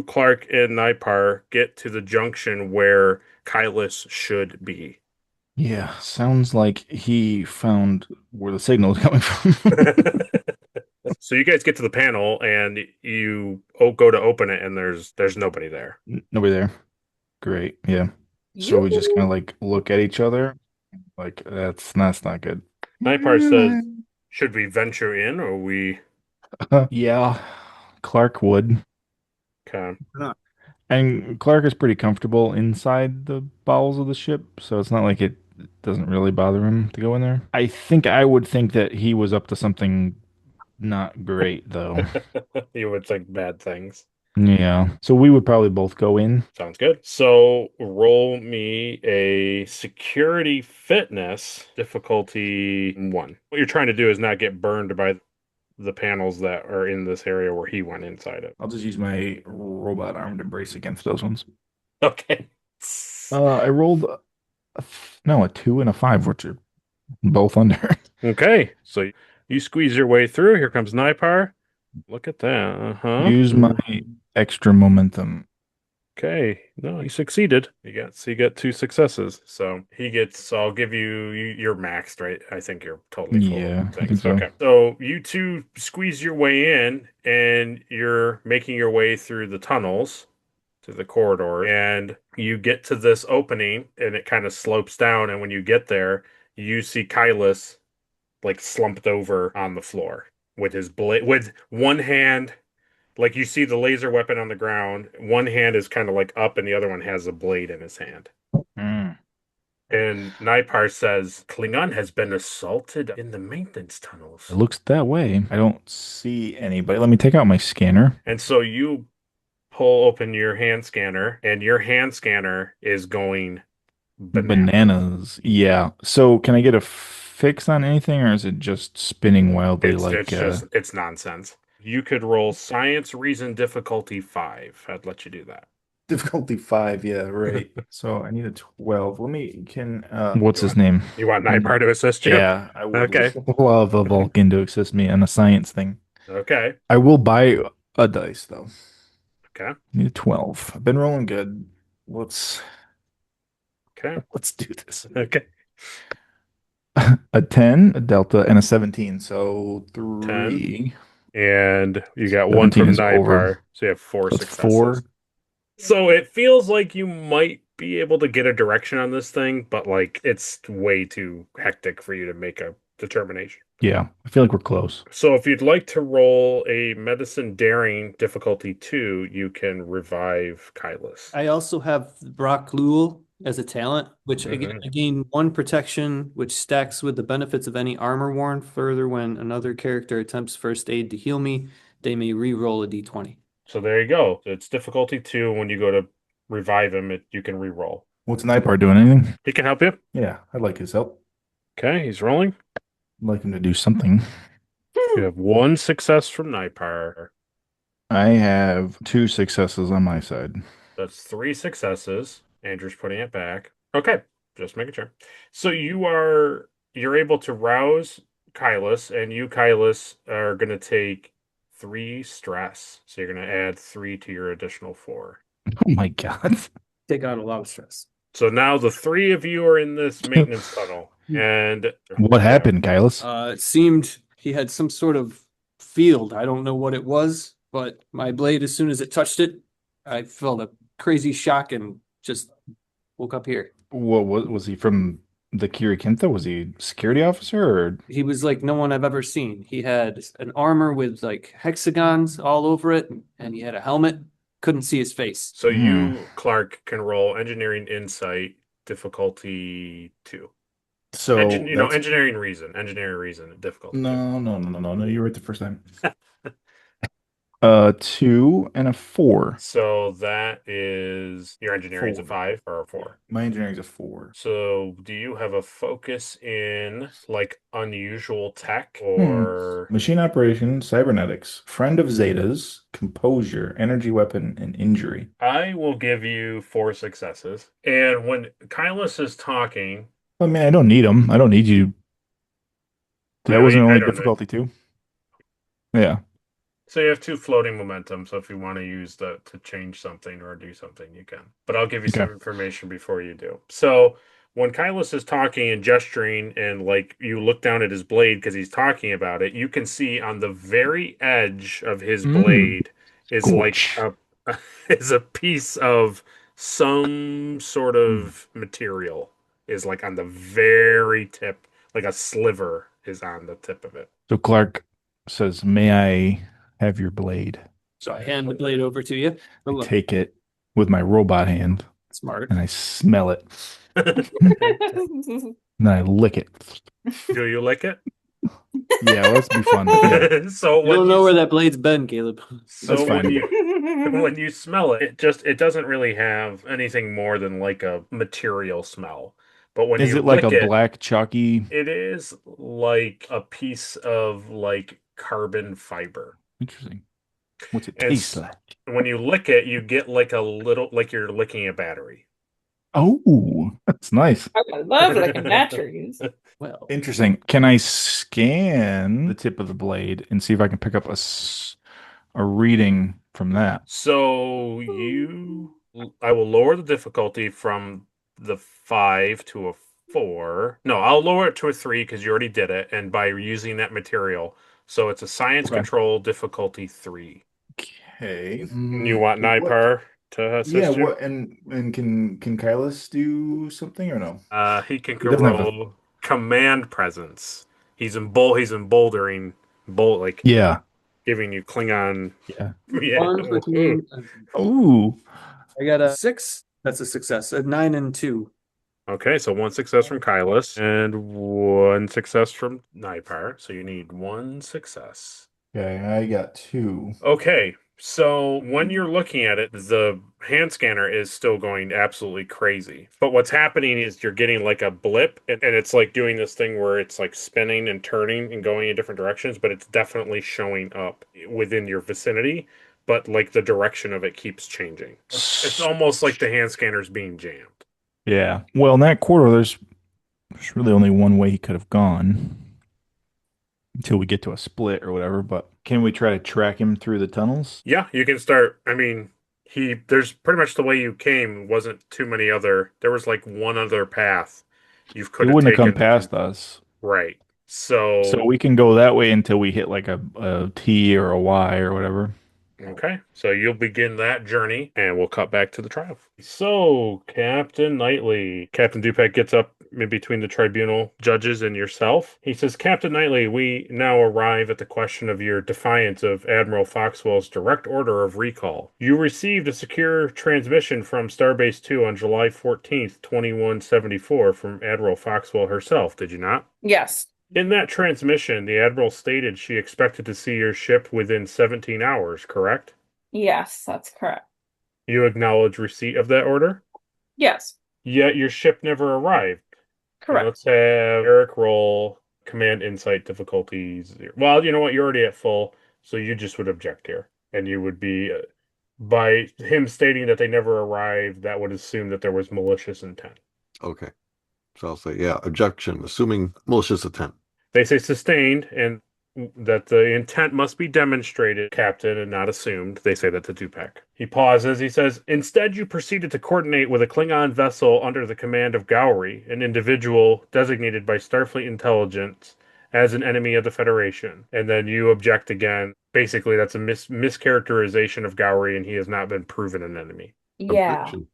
Clark, and Nipar get to the junction where Kylus should be. Yeah, sounds like he found where the signal is coming from. So you guys get to the panel, and you go to open it, and there's nobody there. Nobody there. Great. Yeah. So we just kind of like look at each other. Like that's not good. Nipar says, "Should we venture in, or we?" Yeah, Clark would. Okay. And Clark is pretty comfortable inside the bowels of the ship, so it's not like it doesn't really bother him to go in there. I would think that he was up to something not great, though. You would think bad things. Yeah. So we would probably both go in. Sounds good. So roll me a security fitness difficulty 1. What you're trying to do is not get burned by the panels that are in this area where he went inside it. I'll just use my robot arm to brace against those ones. Okay. I rolled a 2 and a 5, which are both under. Okay. So you squeeze your way through. Here comes Nipar. Look at that. Uh-huh. Use my extra momentum. Okay. No, he succeeded. You got 2 successes. So I'll give you're maxed, right? I think you're totally full. Yeah, of I think so. Okay. So you 2 squeeze your way in, and you're making your way through the tunnels to the corridor, and you get to this opening, and it kind of slopes down, and when you get there, you see Kylus like slumped over on the floor with his blade, with one hand. Like you see the laser weapon on the ground, one hand is kind of like up and the other one has a blade in his hand. Mm. And Nipar says, Klingon has been assaulted in the maintenance tunnels. It looks that way. I don't see anybody. Let me take out my scanner. And so you pull open your hand scanner, and your hand scanner is going Bananas. Yeah. So can I get a fix on anything, or is it just spinning wildly It's nonsense. You could roll science, reason, difficulty 5. I'd let you do that. difficulty 5? Yeah, right. So I need a 12. What's his name? You want Nightmare to assist you? Yeah, I would Okay. love a Vulcan to assist me on a science thing. Okay. I will buy a dice though. Okay. Need a 12. I've been rolling good. Let's Okay. do this. Okay. A 10, a delta, and a 17. So 3. And you got one 17 from is over. Nightmare, so you have 4 That's successes. 4. So it feels like you might be able to get a direction on this thing, but like it's way too hectic for you to make a determination. Yeah, I feel like we're close. So if you'd like to roll a medicine daring difficulty 2, you can revive Kylus. I also have Brock Lul as a talent, which again, I gain 1 protection, which stacks with the benefits of any armor worn. Further, when another character attempts first aid to heal me, they may re-roll a d20. So there you go. It's difficulty 2. When you go to revive him, you can re-roll. What's Nightbar doing? Anything? He can help you. Yeah, I'd like his help. Okay, he's rolling. I'd like him to do something. You have 1 success from Nightbar. I have 2 successes on my side. That's 3 successes. Andrew's putting it back. Okay, just making sure. So you're able to rouse Kylus, and you, Kylus, are going to take 3 stress. So you're going to add 3 to your additional 4. Oh my God. Take out a lot of stress. So now the 3 of you are in this maintenance tunnel. And What happened, Kylus? It seemed he had some sort of field. I don't know what it was, but my blade, as soon as it touched it, I felt a crazy shock and just woke up here. What was he from the Kiri-kin-tha? Was he a security officer or? He was like no one I've ever seen. He had an armor with like hexagons all over it, and he had a helmet. Couldn't see his face. So you, Clark, can roll engineering insight difficulty 2. So engineering reason difficulty. No, you were right the first time. 2 and a 4. So that is your engineering's a 5 or a 4? My engineering's a 4. So do you have a focus in like unusual tech or Machine operation, cybernetics, friend of Zetas, composure, energy weapon, and injury? I will give you 4 successes. And when Kylus is talking, I mean, I don't need them. I don't need you. That wasn't only difficulty 2. Yeah. So you have 2 floating momentum. So if you want to use to change something or do something, you can. But I'll give you some information before you do. So when Kylus is talking and gesturing, and like you look down at his blade because he's talking about it, you can see on the very edge of his blade is like is a piece of some sort of material is like on the very tip, like a sliver is on the tip of it. So Clark says, "May I have your blade?" So I hand the blade over to you. I take it with my robot hand. Smart. And I smell it. And then I lick it. Do you lick it? Yeah, let's be fun. Yeah. So you don't know where that blade's been, Caleb. So when you smell it, it doesn't really have anything more than like a material smell. But when is you it like lick a black chalky? It is like a piece of like carbon fiber. Interesting. What's it taste like? When you lick it, you get like a little, like you're licking a battery. Oh, that's nice. I love licking batteries. Well, interesting. Can I scan the tip of the blade and see if I can pick up a reading from that? So I will lower the difficulty from the 5 to a 4. No, I'll lower it to a 3 because you already did it, and by using that material. So it's a science control difficulty 3. Okay. You want Nipar to assist you? And can Kylus do something or no? He can roll command presence. He's emboldering, giving you Klingon. Yeah. Ooh. I got a 6. That's a success. A 9 and 2. Okay, so 1 success from Kylus and 1 success from Nipar. So you need 1 success. Okay, I got 2. Okay, So when you're looking at it, the hand scanner is still going absolutely crazy. But what's happening is you're getting like a blip, and it's like doing this thing where it's like spinning and turning and going in different directions, but it's definitely showing up within your vicinity. But like the direction of it keeps changing. It's almost like the hand scanner's being jammed. Yeah. Well, in that corridor, there's really only one way he could have gone until we get to a split or whatever. But can we try to track him through the tunnels? Yeah, you can start. I mean, there's pretty much the way you came wasn't too many other. There was like one other path you He could have wouldn't have come taken. past us. Right. So So, we can go that way until we hit like a T or a Y or whatever. okay. So you'll begin that journey and we'll cut back to the trial. So, Captain Knightley. Captain Dupac gets up in between the tribunal judges and yourself. He says, Captain Knightley, we now arrive at the question of your defiance of Admiral Foxwell's direct order of recall. You received a secure transmission from Starbase 2 on July 14th, 2174 from Admiral Foxwell herself, did you not? Yes. In that transmission, the Admiral stated she expected to see your ship within 17 hours, correct? Yes, that's correct. You acknowledge receipt of that order? Yes, Yet your ship never arrived. And correct. let's have Eric roll command insight difficulties. Well, you know what? You're already at full, so you just would object here. And you would be, by him stating that they never arrived, that would assume that there was malicious intent. Okay. So I'll say, yeah, objection, assuming malicious intent. They say sustained, and that the intent must be demonstrated, Captain, and not assumed. They say that to Dupac. He pauses. He says, instead, you proceeded to coordinate with a Klingon vessel under the command of Gowry, an individual designated by Starfleet intelligence as an enemy of the Federation. And then you object again. Basically, that's a mischaracterization of Gowry, and he has not been proven an enemy. Yeah. Objection.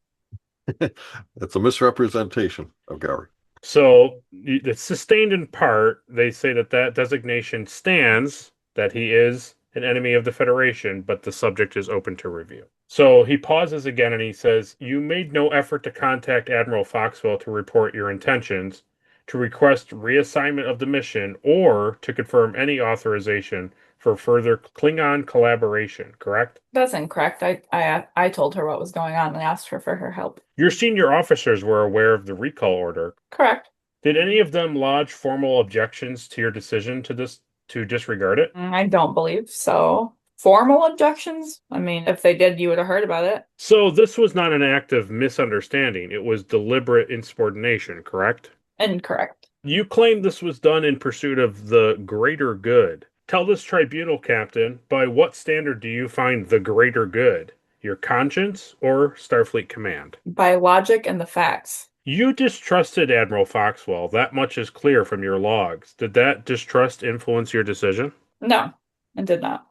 That's a misrepresentation of Gowry. So it's sustained in part. They say that that designation stands, that he is an enemy of the Federation, but the subject is open to review. So he pauses again and he says, you made no effort to contact Admiral Foxwell to report your intentions, to request reassignment of the mission, or to confirm any authorization for further Klingon collaboration, correct? That's incorrect. I told her what was going on and asked her for her help. Your senior officers were aware of the recall order. Correct. Did any of them lodge formal objections to your decision to disregard it? I don't believe so. Formal objections? I mean, if they did, you would have heard about it. So this was not an act of misunderstanding. It was deliberate insubordination, correct? Incorrect. You claim this was done in pursuit of the greater good. Tell this tribunal, Captain, by what standard do you find the greater good? Your conscience or Starfleet Command? By logic and the facts. You distrusted Admiral Foxwell. That much is clear from your logs. Did that distrust influence your decision? No, it did not.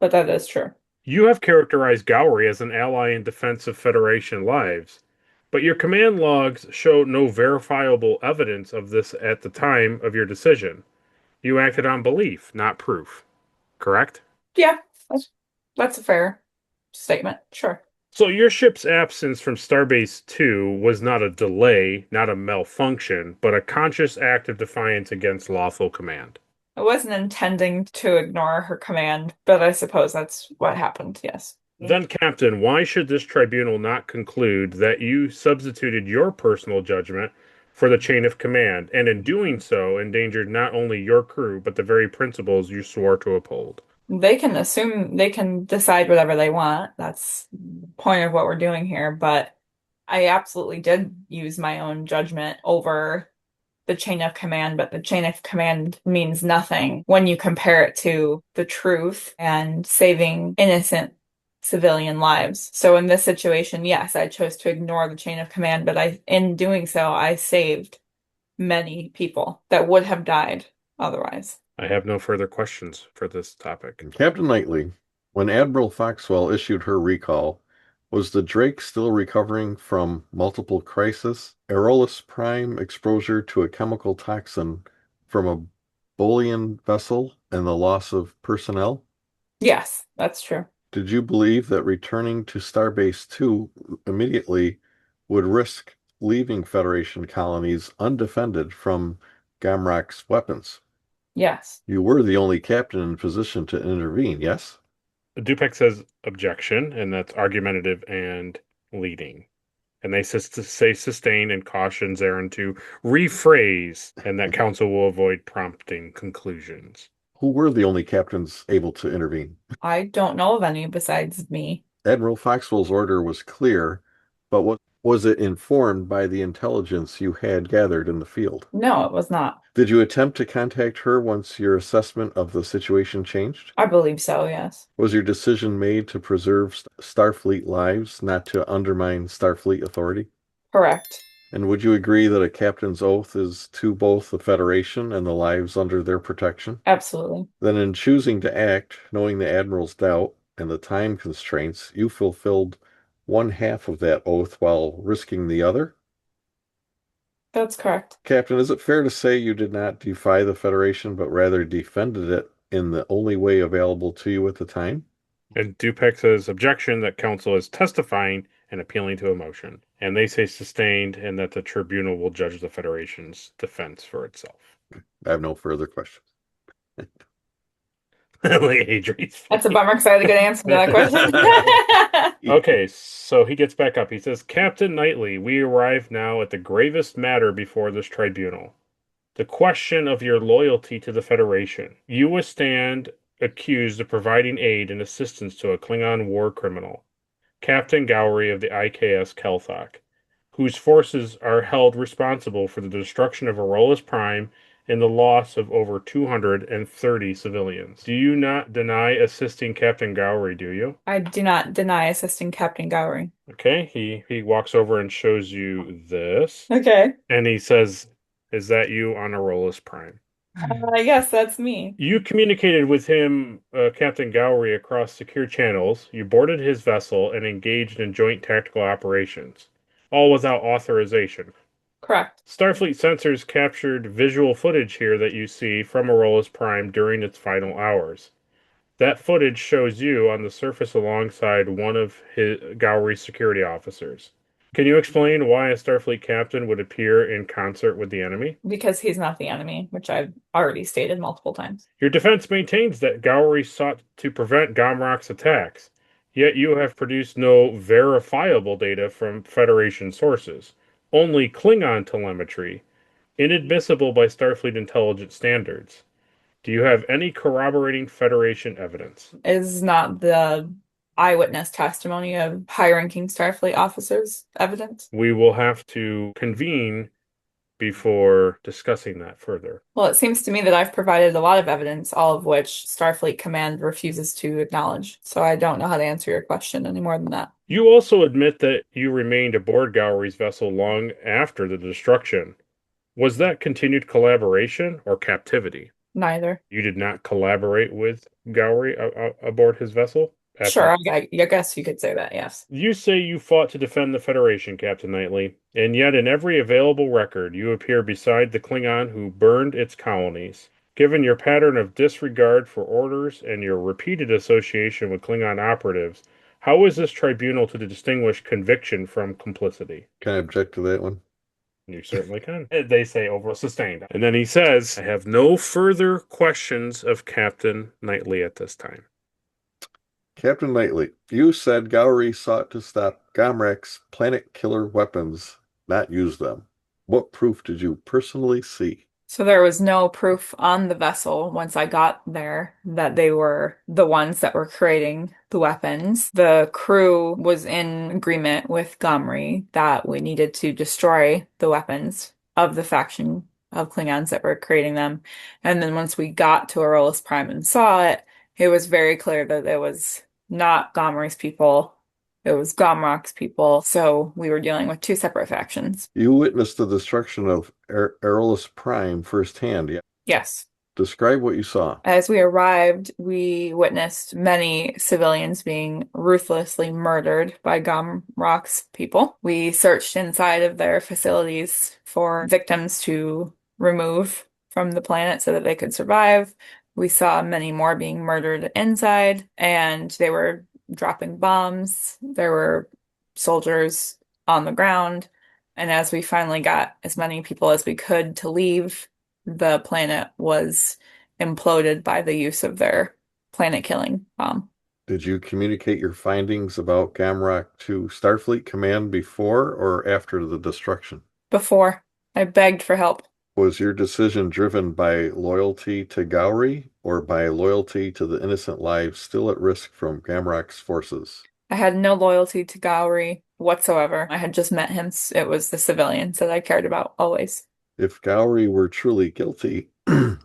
But that is true. You have characterized Gowry as an ally in defense of Federation lives, but your command logs show no verifiable evidence of this at the time of your decision. You acted on belief, not proof. Correct? Yeah, that's a fair statement. Sure. So your ship's absence from Starbase 2 was not a delay, not a malfunction, but a conscious act of defiance against lawful command. I wasn't intending to ignore her command, but I suppose that's what happened, yes. Then, Captain, why should this tribunal not conclude that you substituted your personal judgment for the chain of command, and in doing so endangered not only your crew, but the very principles you swore to uphold? They can decide whatever they want. That's the point of what we're doing here, but I absolutely did use my own judgment over the chain of command, but the chain of command means nothing when you compare it to the truth and saving innocent civilian lives. So in this situation, yes, I chose to ignore the chain of command, but in doing so, I saved many people that would have died otherwise. I have no further questions for this topic. Captain Knightley, when Admiral Foxwell issued her recall, was the Drake still recovering from multiple crisis, Aeolus Prime exposure to a chemical toxin from a Bolian vessel, and the loss of personnel? Yes, that's true. Did you believe that returning to Starbase 2 immediately would risk leaving Federation colonies undefended from Gamrak's weapons? Yes. You were the only captain in position to intervene, yes? Dupek says objection, and that's argumentative and leading. And they say sustain and cautions Aaron to rephrase, and that council will avoid prompting conclusions. Who were the only captains able to intervene? I don't know of any besides me. Admiral Foxwell's order was clear, but was it informed by the intelligence you had gathered in the field? No, it was not. Did you attempt to contact her once your assessment of the situation changed? I believe so, yes. Was your decision made to preserve Starfleet lives, not to undermine Starfleet authority? Correct. And would you agree that a captain's oath is to both the Federation and the lives under their protection? Absolutely. Then in choosing to act, knowing the Admiral's doubt and the time constraints, you fulfilled one half of that oath while risking the other? That's correct. Captain, is it fair to say you did not defy the Federation, but rather defended it in the only way available to you at the time? And Dupek says objection, that counsel is testifying and appealing to emotion. And they say sustained, and that the tribunal will judge the Federation's defense for itself. I have no further questions. That's a bummer because I had a good answer to that question. Okay, so he gets back up. He says, Captain Knightley, we arrive now at the gravest matter before this tribunal. The question of your loyalty to the Federation. You will stand accused of providing aid and assistance to a Klingon war criminal, Captain Gowry of the IKS Qel'thoq, whose forces are held responsible for the destruction of Arolas Prime and the loss of over 230 civilians. Do you not deny assisting Captain Gowry, do you? I do not deny assisting Captain Gowry. Okay, he walks over and shows you this. Okay. And he says, is that you on Arolas Prime? Yes, that's me. You communicated with him, Captain Gowry, across secure channels. You boarded his vessel and engaged in joint tactical operations, all without authorization. Correct. Starfleet sensors captured visual footage here that you see from Arolas Prime during its final hours. That footage shows you on the surface alongside one of Gowry's security officers. Can you explain why a Starfleet captain would appear in concert with the enemy? Because he's not the enemy, which I've already stated multiple times. Your defense maintains that Gowry sought to prevent Gomrock's attacks, yet you have produced no verifiable data from Federation sources, only Klingon telemetry, inadmissible by Starfleet intelligence standards. Do you have any corroborating Federation evidence? Is not the eyewitness testimony of high-ranking Starfleet officers evidence? We will have to convene before discussing that further. Well, it seems to me that I've provided a lot of evidence, all of which Starfleet Command refuses to acknowledge. So I don't know how to answer your question any more than that. You also admit that you remained aboard Gowry's vessel long after the destruction. Was that continued collaboration or captivity? Neither. You did not collaborate with Gowry aboard his vessel? Sure, I guess you could say that, yes. You say you fought to defend the Federation, Captain Knightley, and yet in every available record you appear beside the Klingon who burned its colonies. Given your pattern of disregard for orders and your repeated association with Klingon operatives, how is this tribunal to distinguish conviction from complicity? Can I object to that one? You certainly can. They say over sustained. And then he says, I have no further questions of Captain Knightley at this time. Captain Knightley, you said Gowry sought to stop Gomrak's planet killer weapons, not use them. What proof did you personally see? So there was no proof on the vessel once I got there that they were the ones that were creating the weapons. The crew was in agreement with Gomri that we needed to destroy the weapons of the faction of Klingons that were creating them. And then once we got to Arolas Prime and saw it, it was very clear that it was not Gomri's people. It was Gomrock's people, so we were dealing with two separate factions. You witnessed the destruction of Arolas Prime firsthand, yeah? Yes. Describe what you saw. As we arrived, we witnessed many civilians being ruthlessly murdered by Gomrock's people. We searched inside of their facilities for victims to remove from the planet so that they could survive. We saw many more being murdered inside, and they were dropping bombs. There were soldiers on the ground. And as we finally got as many people as we could to leave, the planet was imploded by the use of their planet-killing bomb. Did you communicate your findings about Gamrot to Starfleet Command before or after the destruction? Before, I begged for help. Was your decision driven by loyalty to Gowry or by loyalty to the innocent lives still at risk from Gamrot's forces? I had no loyalty to Gowry whatsoever. I had just met him. It was the civilians that I cared about always. If Gowry were truly guilty,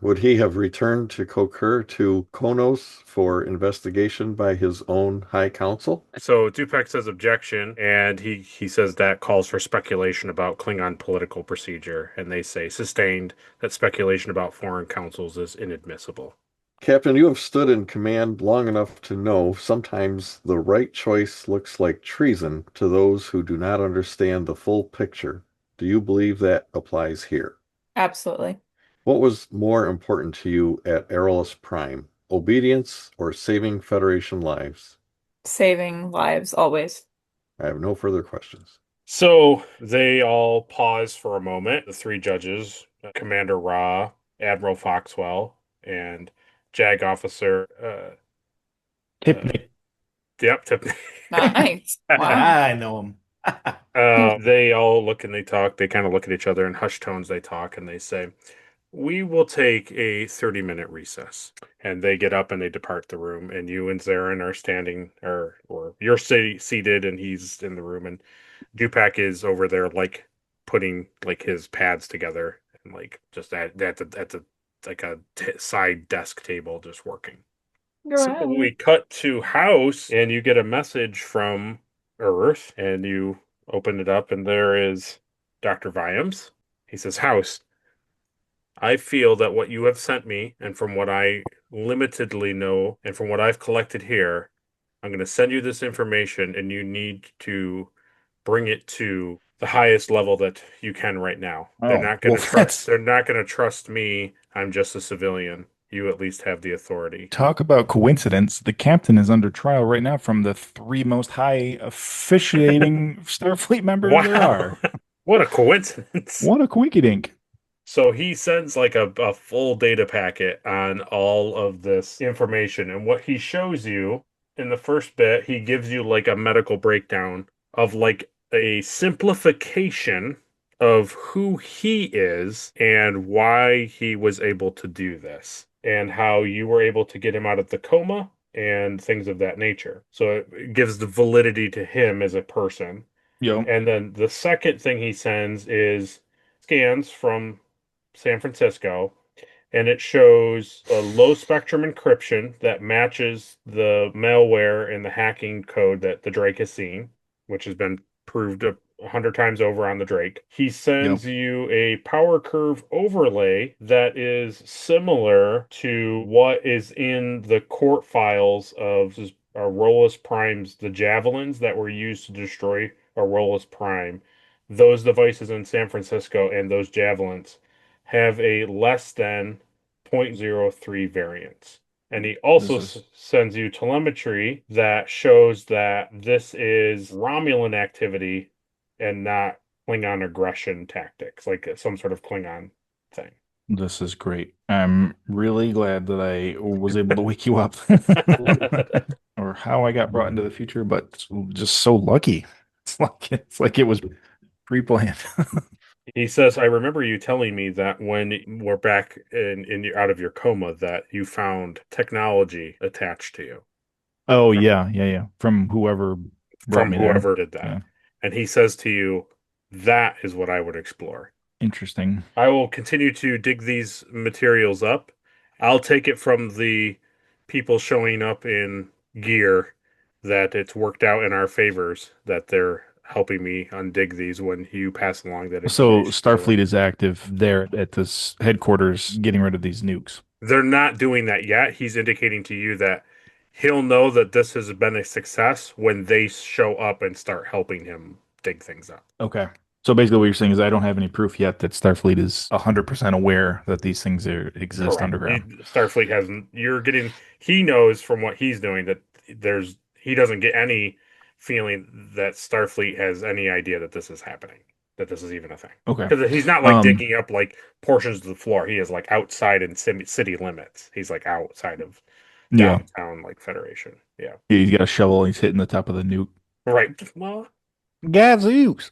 would he have returned to Kokir to Konos for investigation by his own High Council? So Dupek says objection, and he says that calls for speculation about Klingon political procedure, and they say sustained that speculation about foreign councils is inadmissible. Captain, you have stood in command long enough to know sometimes the right choice looks like treason to those who do not understand the full picture. Do you believe that applies here? Absolutely. What was more important to you at Aerolus Prime, obedience or saving Federation lives? Saving lives always. I have no further questions. So they all pause for a moment. The three judges, Commander Ra, Admiral Foxwell, and JAG Officer. Tipney. Yep, Tiffany. Nice. Wow. I know him. They all look and they talk. They kind of look at each other in hushed tones. They talk and they say, "We will take a 30-minute recess." And they get up and they depart the room. And you and Zarin are standing, or you're seated, and he's in the room. And Dupak is over there, like putting like his pads together, and like just at the like a side desk table, just working. So we cut to house, and you get a message from Earth, and you open it up, and there is Dr. Viams. He says, "House, I feel that what you have sent me, and from what I limitedly know, and from what I've collected here, I'm going to send you this information, and you need to bring it to the highest level that you can right now. They're Oh, not going well, to that's trust. They're not going to trust me. I'm just a civilian. You at least have the authority." talk about coincidence. The captain is under trial right now from the three most high officiating Starfleet members there are. What a coincidence. What a quinky dink. So he sends like a full data packet on all of this information. And what he shows you in the first bit, he gives you like a medical breakdown of like a simplification of who he is and why he was able to do this and how you were able to get him out of the coma and things of that nature. So it gives the validity to him as a person. Yo. And then the second thing he sends is scans from San Francisco, and it shows a low spectrum encryption that matches the malware and the hacking code that the Drake has seen, which has been proved 100 times over on the Drake. He sends you a power curve overlay that is similar to what is in the court files of Aurolus Prime's, the javelins that were used to destroy Aurolus Prime. Those devices in San Francisco and those javelins have a less than 0.03 variance. And he also sends you telemetry that shows that this is Romulan activity and not Klingon aggression tactics, like some sort of Klingon thing. This is great. I'm really glad that I was able to wake you up. Or how I got brought into the future, but just so lucky. It's like it was pre-planned. He says, "I remember you telling me that when we're back in out of your coma, that you found technology attached to you." Oh, yeah. From whoever brought me there. Whoever did that. Yeah. And he says to you, "That is what I would explore." Interesting. I will continue to dig these materials up. I'll take it from the people showing up in gear that it's worked out in our favors, that they're helping me undig these when you pass along that So information. Starfleet is active there at this headquarters getting rid of these nukes. They're not doing that yet. He's indicating to you that he'll know that this has been a success when they show up and start helping him dig things up. Okay. So basically what you're saying is I don't have any proof yet that Starfleet is 100% aware that these things exist Correct. underground. Starfleet hasn't. He knows from what he's doing that he doesn't get any feeling that Starfleet has any idea that this is happening, that this is even a thing. Okay. Because he's not like digging up like portions of the floor. He is like outside in city limits. He's like outside of Yeah. downtown like Federation. Yeah. He's got a shovel. He's hitting the top of the nuke. Right. Well, Gadzooks.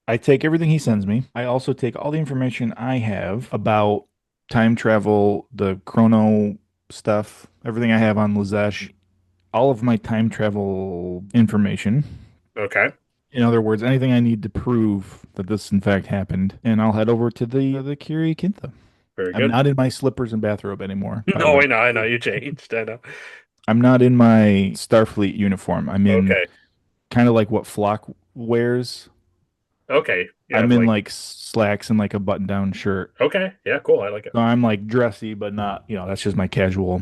I take everything he sends me. I also take all the information I have about time travel, the chrono stuff, everything I have on Lazesh, all of my time travel information. okay. In other words, anything I need to prove that this in fact happened, and I'll head over to the Kiri-kin-tha. Very I'm good. not in my slippers and bathrobe anymore, by the No, way. I know. You changed. I know. I'm not in my Starfleet uniform. I'm in Okay. kind of like what Flock wears. Okay. Yeah. I'm in Like, like slacks and like a button-down shirt. okay. Yeah. Cool. I like it. So I'm like dressy, but not, that's just my casual.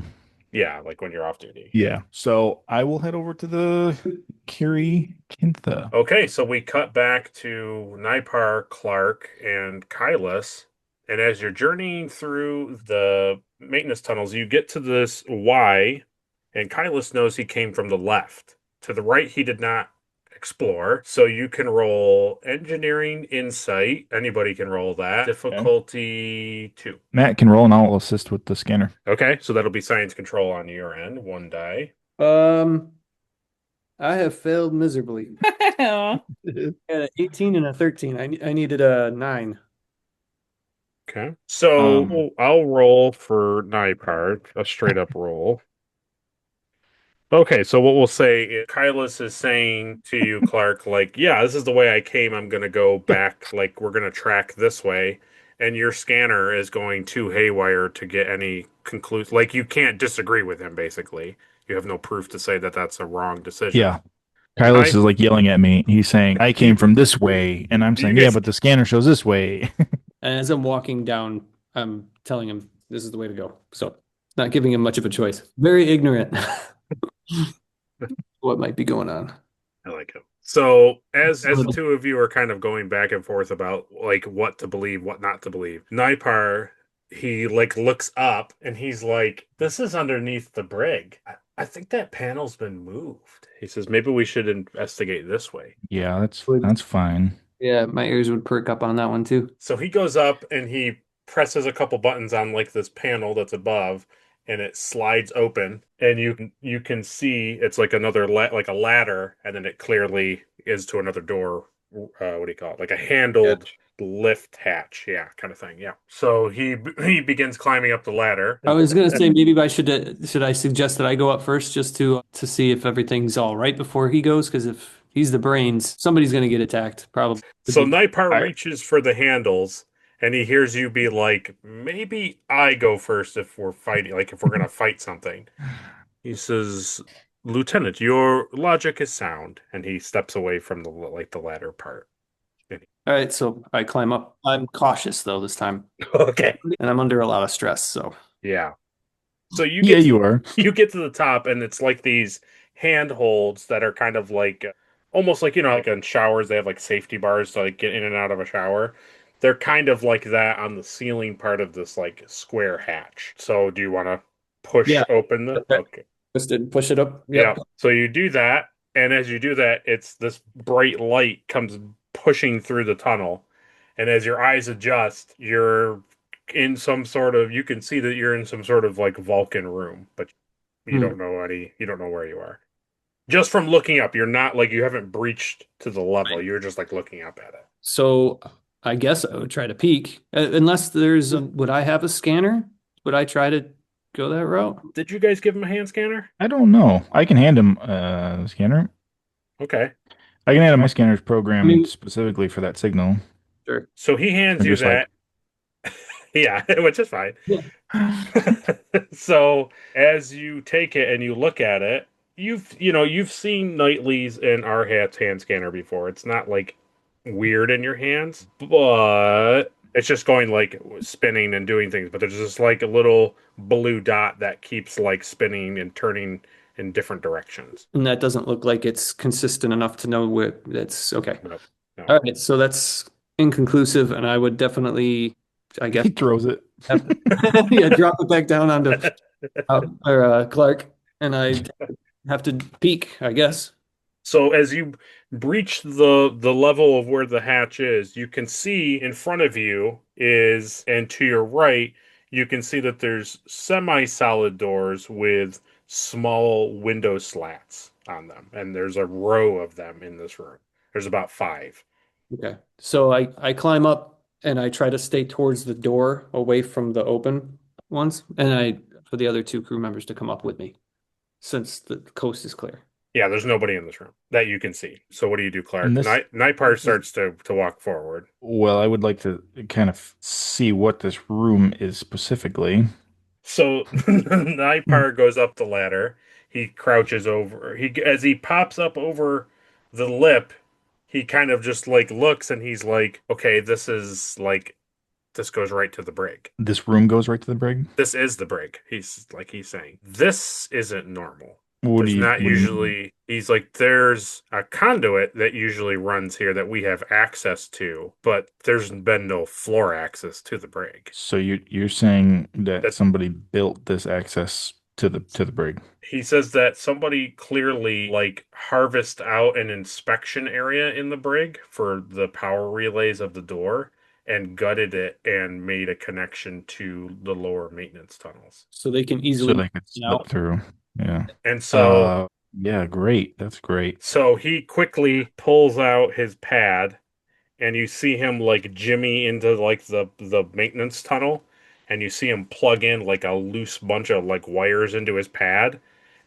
Yeah. Like when you're off duty. Yeah. So I will head over to the Kiri-kin-tha. Okay. So we cut back to Nipar, Clark, and Kylus. And as you're journeying through the maintenance tunnels, you get to this Y, and Kylus knows he came from the left. To the right, he did not explore. So you can roll engineering insight. Anybody can roll that. Difficulty 2. Matt can roll and I'll assist with the scanner. Okay, so that'll be science control on your end. 1 die. I have failed miserably. Got an 18 and a 13. I needed a 9. Okay. So I'll roll for Nipart, a straight up roll. Okay, so what we'll say is Kylus is saying to you, Clark, like, yeah, this is the way I came. I'm going to go back. Like, we're going to track this way. And your scanner is going too haywire to get any conclusion. Like, you can't disagree with him, basically. You have no proof to say that that's a wrong decision. Yeah. Kylus is like yelling at me. He's saying, I came from this way. And I'm saying, yeah, but the scanner shows this way. And as I'm walking down, I'm telling him this is the way to go. So not giving him much of a choice. Very ignorant. What might be going on. I like it. So as the two of you are kind of going back and forth about like what to believe, what not to believe, Nipar, he like looks up and he's like, this is underneath the brig. I think that panel's been moved. He says, maybe we should investigate this way. Yeah, that's fine. Yeah, my ears would perk up on that one too. So he goes up and he presses a couple buttons on like this panel that's above, and it slides open, and you can see it's like another like a ladder, and then it clearly is to another door. What do you call it? Like a handled lift hatch, yeah, kind of thing. Yeah. So he begins climbing up the ladder. I was gonna say maybe should I suggest that I go up first just to see if everything's all right before he goes, because if he's the brains, somebody's gonna get attacked probably. So Nipar reaches for the handles. And he hears you be like, maybe I go first if we're fighting, like if we're going to fight something. He says, Lieutenant, your logic is sound. And he steps away from the ladder part. All right, so I climb up. I'm cautious though this time. Okay. And I'm under a lot of stress, so. Yeah. So you are. You get to the top and it's like these handholds that are kind of like, almost like, like in showers, they have like safety bars to like get in and out of a shower. They're kind of like that on the ceiling part of this like square hatch. So do you want to push open the? Okay. Just push it up. Yep. Yeah. So you do that, and as you do that, it's this bright light comes pushing through the tunnel, and as your eyes adjust, you're in some sort of. You can see that you're in some sort of like Vulcan room, but you don't know You don't know where you are. Just from looking up, you're not like you haven't breached to the level. Right. You're just like looking up at it. So I guess I would try to peek. Unless there's would I have a scanner? Would I try to go that route? Did you guys give him a hand scanner? I don't know. I can hand him a scanner. Okay. I can hand him my scanner's programmed specifically for that signal. Sure. So he hands you that. Yeah, which is fine. Yeah. So as you take it and you look at it, you've seen Knightley's and Arhat's hand scanner before. It's not like weird in your hands, but it's just going like spinning and doing things, but there's just like a little blue dot that keeps like spinning and turning in different directions, and that doesn't look like it's consistent enough to know where that's okay. No. All right, so that's inconclusive, and I would definitely, I guess, he throws it drop it back down onto Clark, and I have to peek, I guess. So as you breach the level of where the hatch is, you can see in front of you and to your right, you can see that there's semi-solid doors with small window slats on them, and there's a row of them in this room. There's about 5. Okay. So I climb up and I try to stay towards the door away from the open ones, and I for the other 2 crew members to come up with me since the coast is clear. Yeah, there's nobody in this room that you can see. So what do you do, Clark? And this- Nightpart starts to walk forward. Well, I would like to kind of see what this room is specifically. So Nightpart goes up the ladder. He crouches over. As he pops up over the lip, he kind of just like looks and he's like, okay, this goes right to the brig. This room goes right to the brig? This is the brig. He's saying, this isn't normal. What There's do you not what do you mean? usually, he's like, there's a conduit that usually runs here that we have access to, but there's been no floor access to the brig. So you're saying that That's- somebody built this access to the brig? He says that somebody clearly like harvest out an inspection area in the brig for the power relays of the door and gutted it and made a connection to the lower maintenance tunnels. So they can So easily they could slip out. through. Yeah. And so Yeah, great. That's great. So he quickly pulls out his pad, and you see him like jimmy into like the maintenance tunnel, and you see him plug in like a loose bunch of like wires into his pad,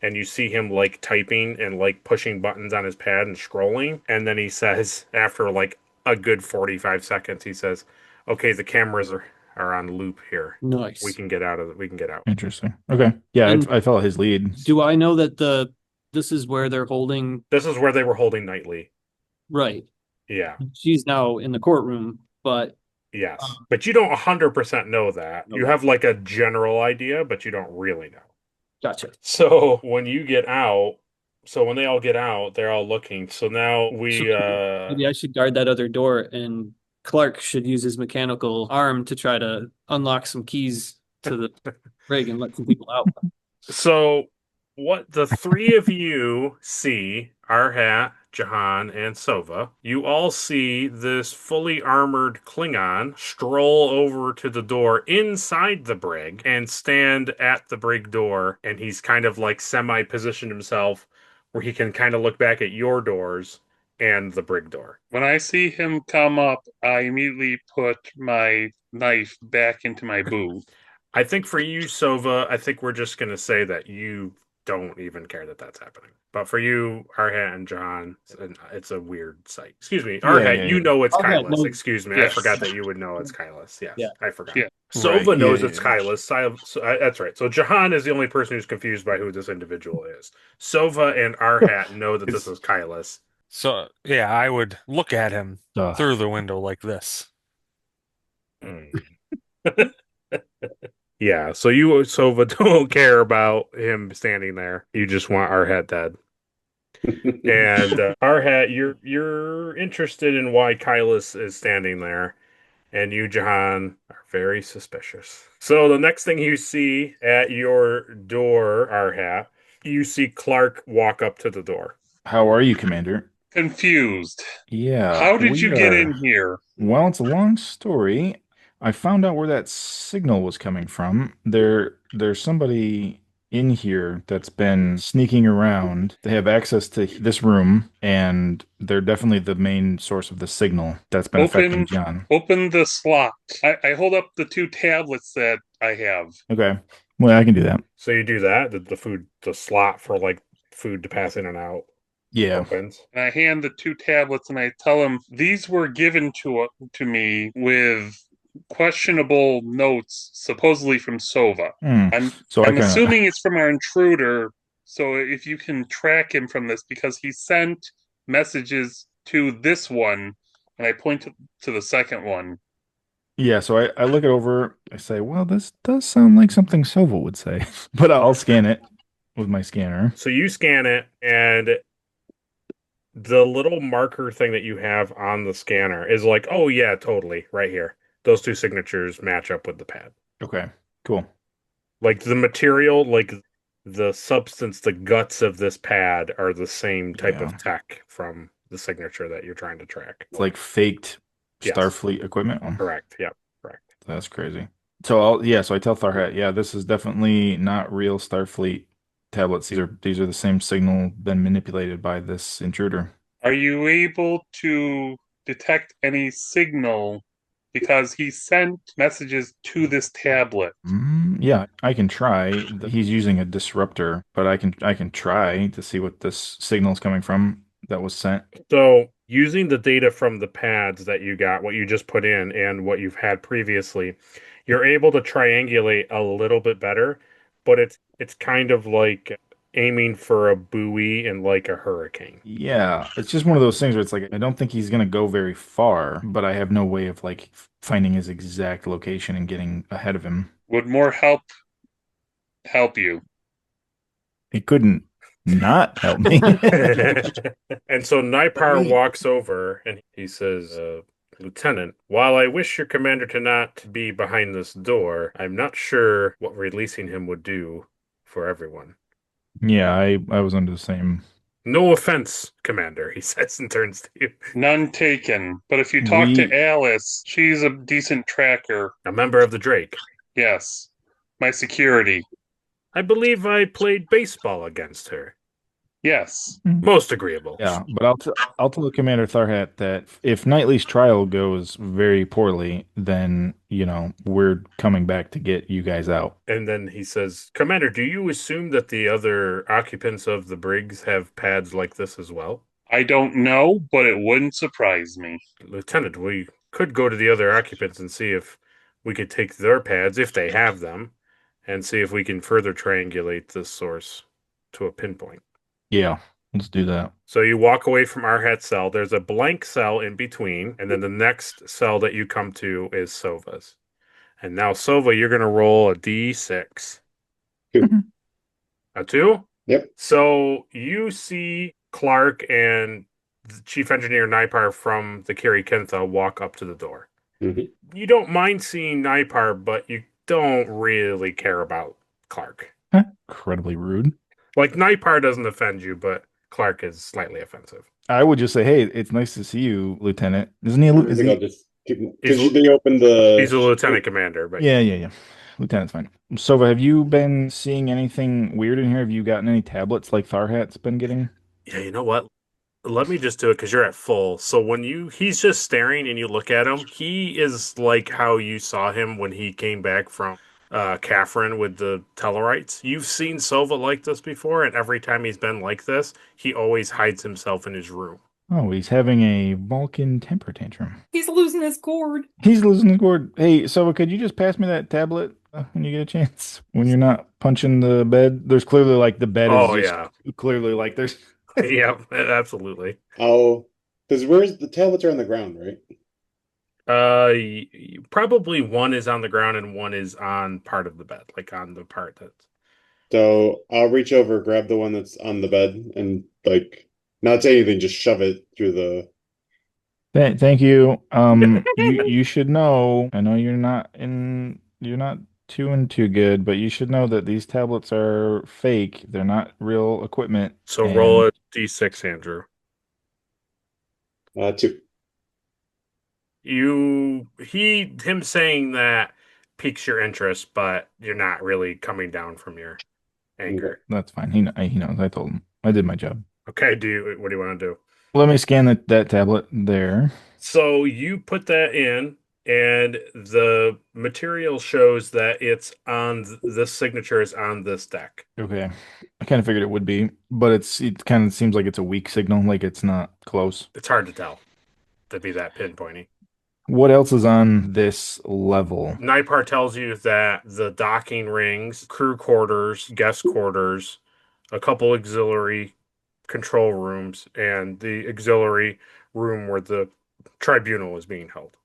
and you see him like typing and like pushing buttons on his pad and scrolling, and then he says after like a good 45 seconds, he says, "Okay, the cameras are on loop here. Nice. We can get out of it. We can get out." Interesting. Okay. Yeah, And- I followed his lead. Do I know that this is where they're holding? This is where they were holding Knightley. Right. Yeah. She's now in the courtroom, but Yes. But you don't 100% know that. No. You have like a general idea, but you don't really know. gotcha. So when you get out, so when they all get out, they're all looking. So now Maybe I should guard that other door, and Clark should use his mechanical arm to try to unlock some keys to the rig and let some people out. So what the 3 of you see, Arhat, Jahan, and Sova, you all see this fully armored Klingon stroll over to the door inside the brig and stand at the brig door, and he's kind of like semi-positioned himself where he can kind of look back at your doors and the brig door. When I see him come up, I immediately put my knife back into my boot. I think for you, Sova, I think we're just going to say that you don't even care that that's happening. But for you, Arhat and John, it's a weird sight. Excuse me, Arhat, yeah. you know it's Arhat Kylus. knows- Excuse me, Yes. I forgot that you would know it's Kylus. Yes, Yeah. I forgot. Yeah. Sova Right, knows yeah, it's yeah. Kylus. That's right. So Jahan is the only person who's confused by who this individual is. Sova and Arhat know that this is Kylus. So, yeah, I would look at him Ugh. through the window like this. Yeah, so you, Sova, don't care about him standing there. You just want Arhat dead. And Arhat, you're interested in why Kylus is standing there, and you, Jahan, are very suspicious. So the next thing you see at your door, Arhat, you see Clark walk up to the door. How are you, Commander? Confused. Yeah. How did we you get are- in here? Well, it's a long story. I found out where that signal was coming from. There's somebody in here that's been sneaking around. They have access to this room, and they're definitely the main source of the signal that's been affecting John. Open the slot. I hold up the 2 tablets that I have. Okay. Well, I can do that. So you do that. The slot for like food to pass in and out Yeah. opens. And I hand the 2 tablets and I tell him these were given to me with questionable notes, supposedly from Sova. So I'm assuming it's from our intruder. So if you can track him from this, because he sent messages to this one, and I point to the second one. Yeah, so I look it over. I say, well, this does sound like something Sova would say, but I'll scan it with my scanner. So you scan it, and the little marker thing that you have on the scanner is like, oh yeah, totally, right here. Those 2 signatures match up with the pad. Okay, cool. Like the material, like the substance, the guts of this pad are the same type of tech from the signature that you're trying to track. It's like faked Yes. Starfleet equipment. Oh, Correct. Yep. Correct. that's crazy. So I tell Tharhat, yeah, this is definitely not real Starfleet tablets. These are the same signal been manipulated by this intruder. Are you able to detect any signal? Because he sent messages to this tablet. Yeah, I can try. He's using a disruptor, but I can try to see what this signal is coming from that was sent. So, using the data from the pads that you got, what you just put in, and what you've had previously, you're able to triangulate a little bit better, but it's kind of like aiming for a buoy in like a hurricane. Yeah, it's just one of those things where it's like I don't think he's gonna go very far, but I have no way of like finding his exact location and getting ahead of him. Would more help you? It couldn't not help me. And so Naipar walks over and he says, Lieutenant, while I wish your commander to not be behind this door, I'm not sure what releasing him would do for everyone. Yeah, I was under the same. No offense, Commander, he says and turns to you. None taken. But if you talk We to Alice, she's a decent tracker. A member of the Drake. Yes. My security. I believe I played baseball against her. Yes. Most agreeable. Yeah, but I'll tell Commander Tharhat that if Knightley's trial goes very poorly, then we're coming back to get you guys out. And then he says, Commander, do you assume that the other occupants of the brigs have pads like this as well? I don't know, but it wouldn't surprise me. Lieutenant, we could go to the other occupants and see if we could take their pads, if they have them, and see if we can further triangulate this source to a pinpoint. Yeah, let's do that. So you walk away from Arhat's cell. There's a blank cell in between, and then the next cell that you come to is Sova's. And now, Sova, you're going to roll a d6. 2. A 2? Yep. So you see Clark and the Chief Engineer Naipar from the Kiri-kin-tha walk up to the door. Mhm. You don't mind seeing Naipar, but you don't really care about Clark. Incredibly rude. Like, Naipar doesn't offend you, but Clark is slightly offensive. I would just say, hey, it's nice to see you, Lieutenant. Isn't he? I Is think I'll he? just He's- because they opened the. He's a lieutenant commander, but Yeah. Lieutenant's fine. Sova, have you been seeing anything weird in here? Have you gotten any tablets like Tharhat's been getting? yeah, you know what? Let me just do it because you're at full. So when he's just staring and you look at him, he is like how you saw him when he came back from Catherine with the Tellarites. You've seen Sova like this before, and every time he's been like this, he always hides himself in his room. Oh, he's having a Vulcan temper tantrum. He's losing his gourd. He's losing his gourd. Hey, Sova, could you just pass me that tablet when you get a chance? When you're not punching the bed? There's clearly like the bed Oh, is just yeah. clearly like there's. Yeah, absolutely. Oh, because where's the tablets are on the ground, right? Probably one is on the ground and one is on part of the bed, like on the part that's. So I'll reach over, grab the one that's on the bed, and like not say anything, just shove it through the. Thank you. You should know. I know you're not too good, but you should know that these tablets are fake. They're not real equipment. So and roll a d6, Andrew. 2. Him saying that piques your interest, but you're not really coming down from your anger. That's fine. He knows. I told him. I did my job. Okay, what do you want to do? Let me scan that tablet there. So you put that in, and the material shows that it's on this signature is on this deck. Okay. I kind of figured it would be, but it kind of seems like it's a weak signal, like it's not close. It's hard to tell to be that pinpointy. What else is on this level? Naipar tells you that the docking rings, crew quarters, guest quarters, a couple auxiliary control rooms, and the auxiliary room where the tribunal is being held.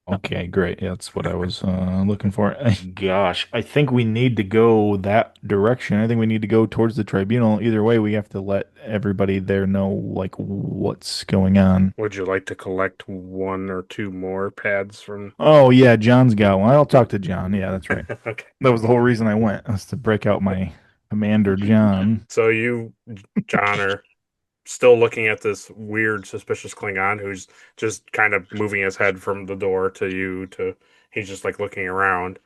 Okay, great. Yeah, that's what I was looking for. Gosh, I think we need to go that direction. I think we need to go towards the tribunal. Either way, we have to let everybody there know like what's going on. Would you like to collect one or two more pads from? Oh yeah, John's got one. I'll talk to John. Yeah, that's right. Okay. That was the whole reason I went, was to break out my Commander John. So you, John, are still looking at this weird, suspicious Klingon who's just kind of moving his head from the door to you to he's just like looking around.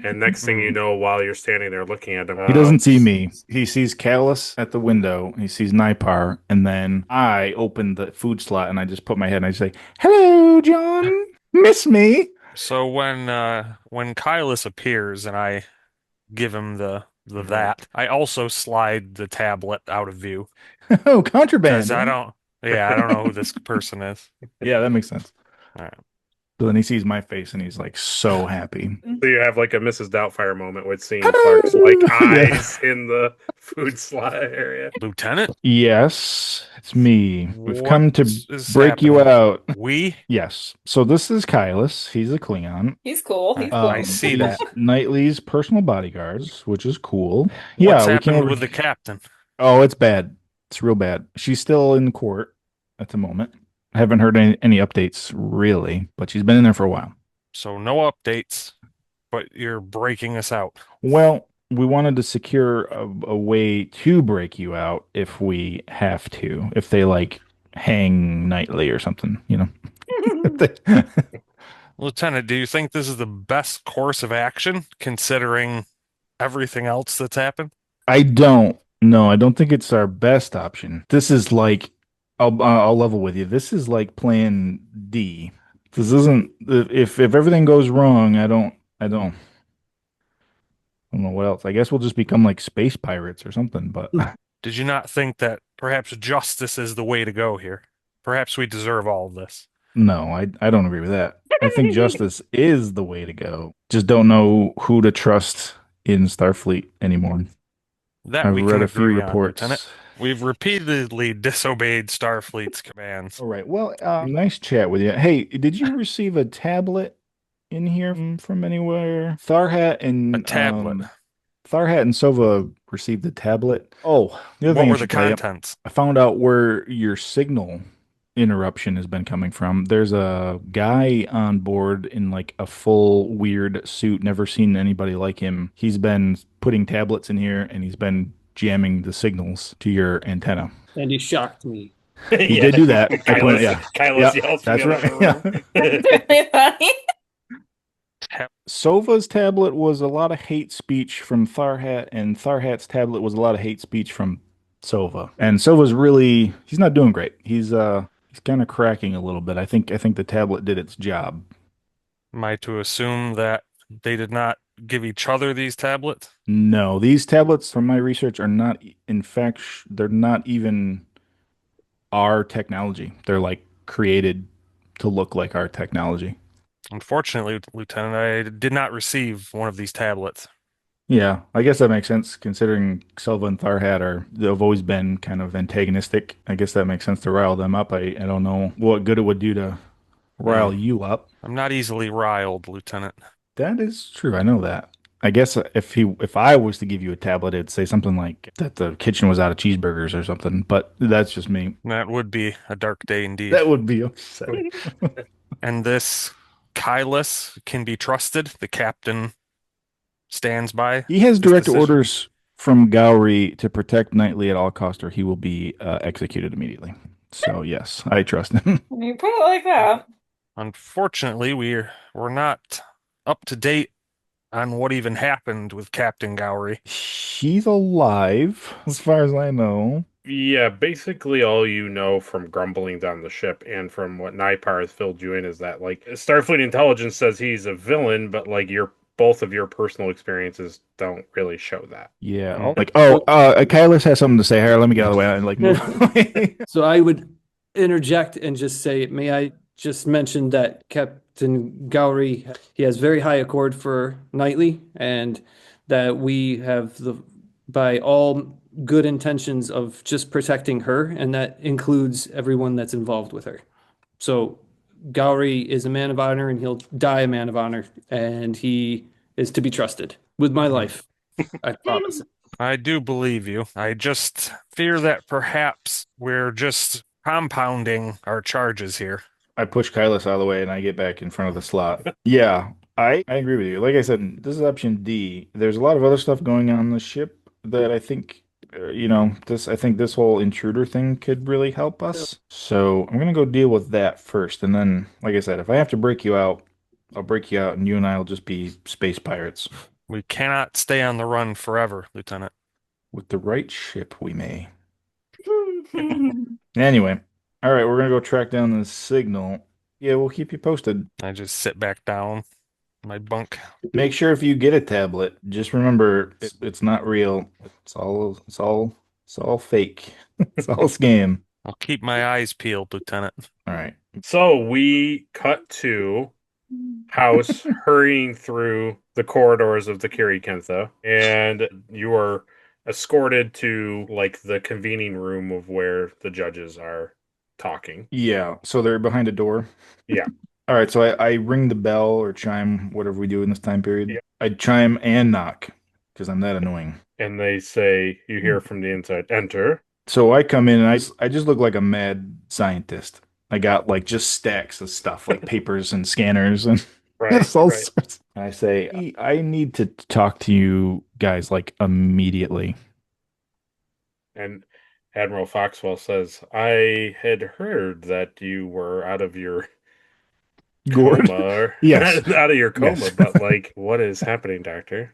And next thing you know, while you're standing there looking at him, He doesn't see me. He sees Callus at the window. He sees Nipar, and then I open the food slot and I just put my head and I say, "Hello, John. Miss me?" So when Kylus appears and I give him the that, I also slide the tablet out of view Oh, contraband. because I don't know who this person is. Yeah, that makes sense. All right. So then he sees my face and he's like so happy. So you have like a Mrs. Doubtfire moment with seeing Clark's like eyes in the food slot area. Lieutenant, Yes, it's me. We've what come to is break you happening? out. We? Yes. So this is Kylus. He's a Klingon. He's cool. He's I cool. see He's that. Knightley's personal bodyguards, which is cool. What's Yeah, we happened came with the captain? Oh, it's bad. It's real bad. She's still in court at the moment. I haven't heard any updates really, but she's been in there for a while. So no updates, but you're breaking us out. Well, we wanted to secure a way to break you out if we have to, if they like hang Knightley or something, you know. Lieutenant, do you think this is the best course of action considering everything else that's happened? I don't. No, I don't think it's our best option. This is like, I'll level with you. This is like plan D. This isn't if everything goes wrong, I don't know what else. I guess we'll just become like space pirates or something, but Did you not think that perhaps justice is the way to go here? Perhaps we deserve all of this. no, I don't agree with that. I think justice is the way to go. Just don't know who to trust in Starfleet anymore. That I've we read can a few agree on, reports. Lieutenant. We've repeatedly disobeyed Starfleet's commands. All right. Well, nice chat with you. Hey, did you receive a tablet in here from anywhere? A tablet. Tharhat and Sova received a tablet. Oh, the other What thing I were the should tell you, contents? I found out where your signal interruption has been coming from. There's a guy on board in like a full weird suit, never seen anybody like him. He's been putting tablets in here and he's been jamming the signals to your antenna. And he shocked me. He did do that. Kylus, Yeah. Kylus Yeah, yells from that's the right. other room. It's really funny. Sova's tablet was a lot of hate speech from Tharhat, and Tharhat's tablet was a lot of hate speech from Sova. And Sova's really he's not doing great. He's kind of cracking a little bit. I think the tablet did its job. Am I to assume that they did not give each other these tablets? No, these tablets from my research are not in fact they're not even our technology. They're like created to look like our technology. Unfortunately, Lieutenant, I did not receive one of these tablets. Yeah, I guess that makes sense considering Silva and Tharhat they've always been kind of antagonistic. I guess that makes sense to rile them up. I don't know what good it would do to rile you up. I'm not easily riled, Lieutenant. That is true. I know that. I guess if I was to give you a tablet, it'd say something like that the kitchen was out of cheeseburgers or something, but that's just me. That would be a dark day indeed. That would be upsetting. And this Kylus can be trusted. The captain stands by. He has his direct decision. orders from Gowrie to protect Knightley at all cost, or he will be executed immediately. So yes, I trust him. When you put it like that. Unfortunately, we're not up to date on what even happened with Captain Gowrie. He's alive, as far as I know. Yeah, basically all you know from grumblings on the ship and from what Nipar has filled you in is that like Starfleet intelligence says he's a villain, but like both of your personal experiences don't really show that. Yeah. Like, Kylus has something to say. Here, let me get out of the way and like move away. So I would interject and just say, may I just mention that Captain Gowrie, he has very high accord for Knightley, and that we have by all good intentions of just protecting her, and that includes everyone that's involved with her. So Gowrie is a man of honor, and he'll die a man of honor, and he is to be trusted with my life. I promise. I do believe you. I just fear that perhaps we're just compounding our charges here. I push Kylus out of the way and I get back in front of the slot. Yeah, I agree with you. Like I said, this is option D. There's a lot of other stuff going on the ship that I think, I think this whole intruder thing could really help us. So I'm gonna go deal with that first, and then, like I said, if I have to break you out, I'll break you out, and you and I will just be space pirates. We cannot stay on the run forever, Lieutenant. With the right ship, we may. Anyway, all right, we're gonna go track down the signal. Yeah, we'll keep you posted. I just sit back down in my bunk. Make sure if you get a tablet, just remember it's not real. It's all fake. It's all scam. I'll keep my eyes peeled, Lieutenant. All right. So we cut to House hurrying through the corridors of the Kiri-kin-tha, and you are escorted to like the convening room of where the judges are talking. Yeah, so they're behind a door. Yeah. All right, so I ring the bell or chime, whatever we do in this time period. Yeah. I chime and knock because I'm that annoying. And they say, you hear from the inside, enter. So I come in and I just look like a mad scientist. I got like just stacks of stuff like papers and scanners and Right, all right. sorts. And I say, I need to talk to you guys like immediately. And Admiral Foxwell says, I had heard that you were out of your Gord. coma. Or Yes. out of your coma, Yes. but like, what is happening, Doctor?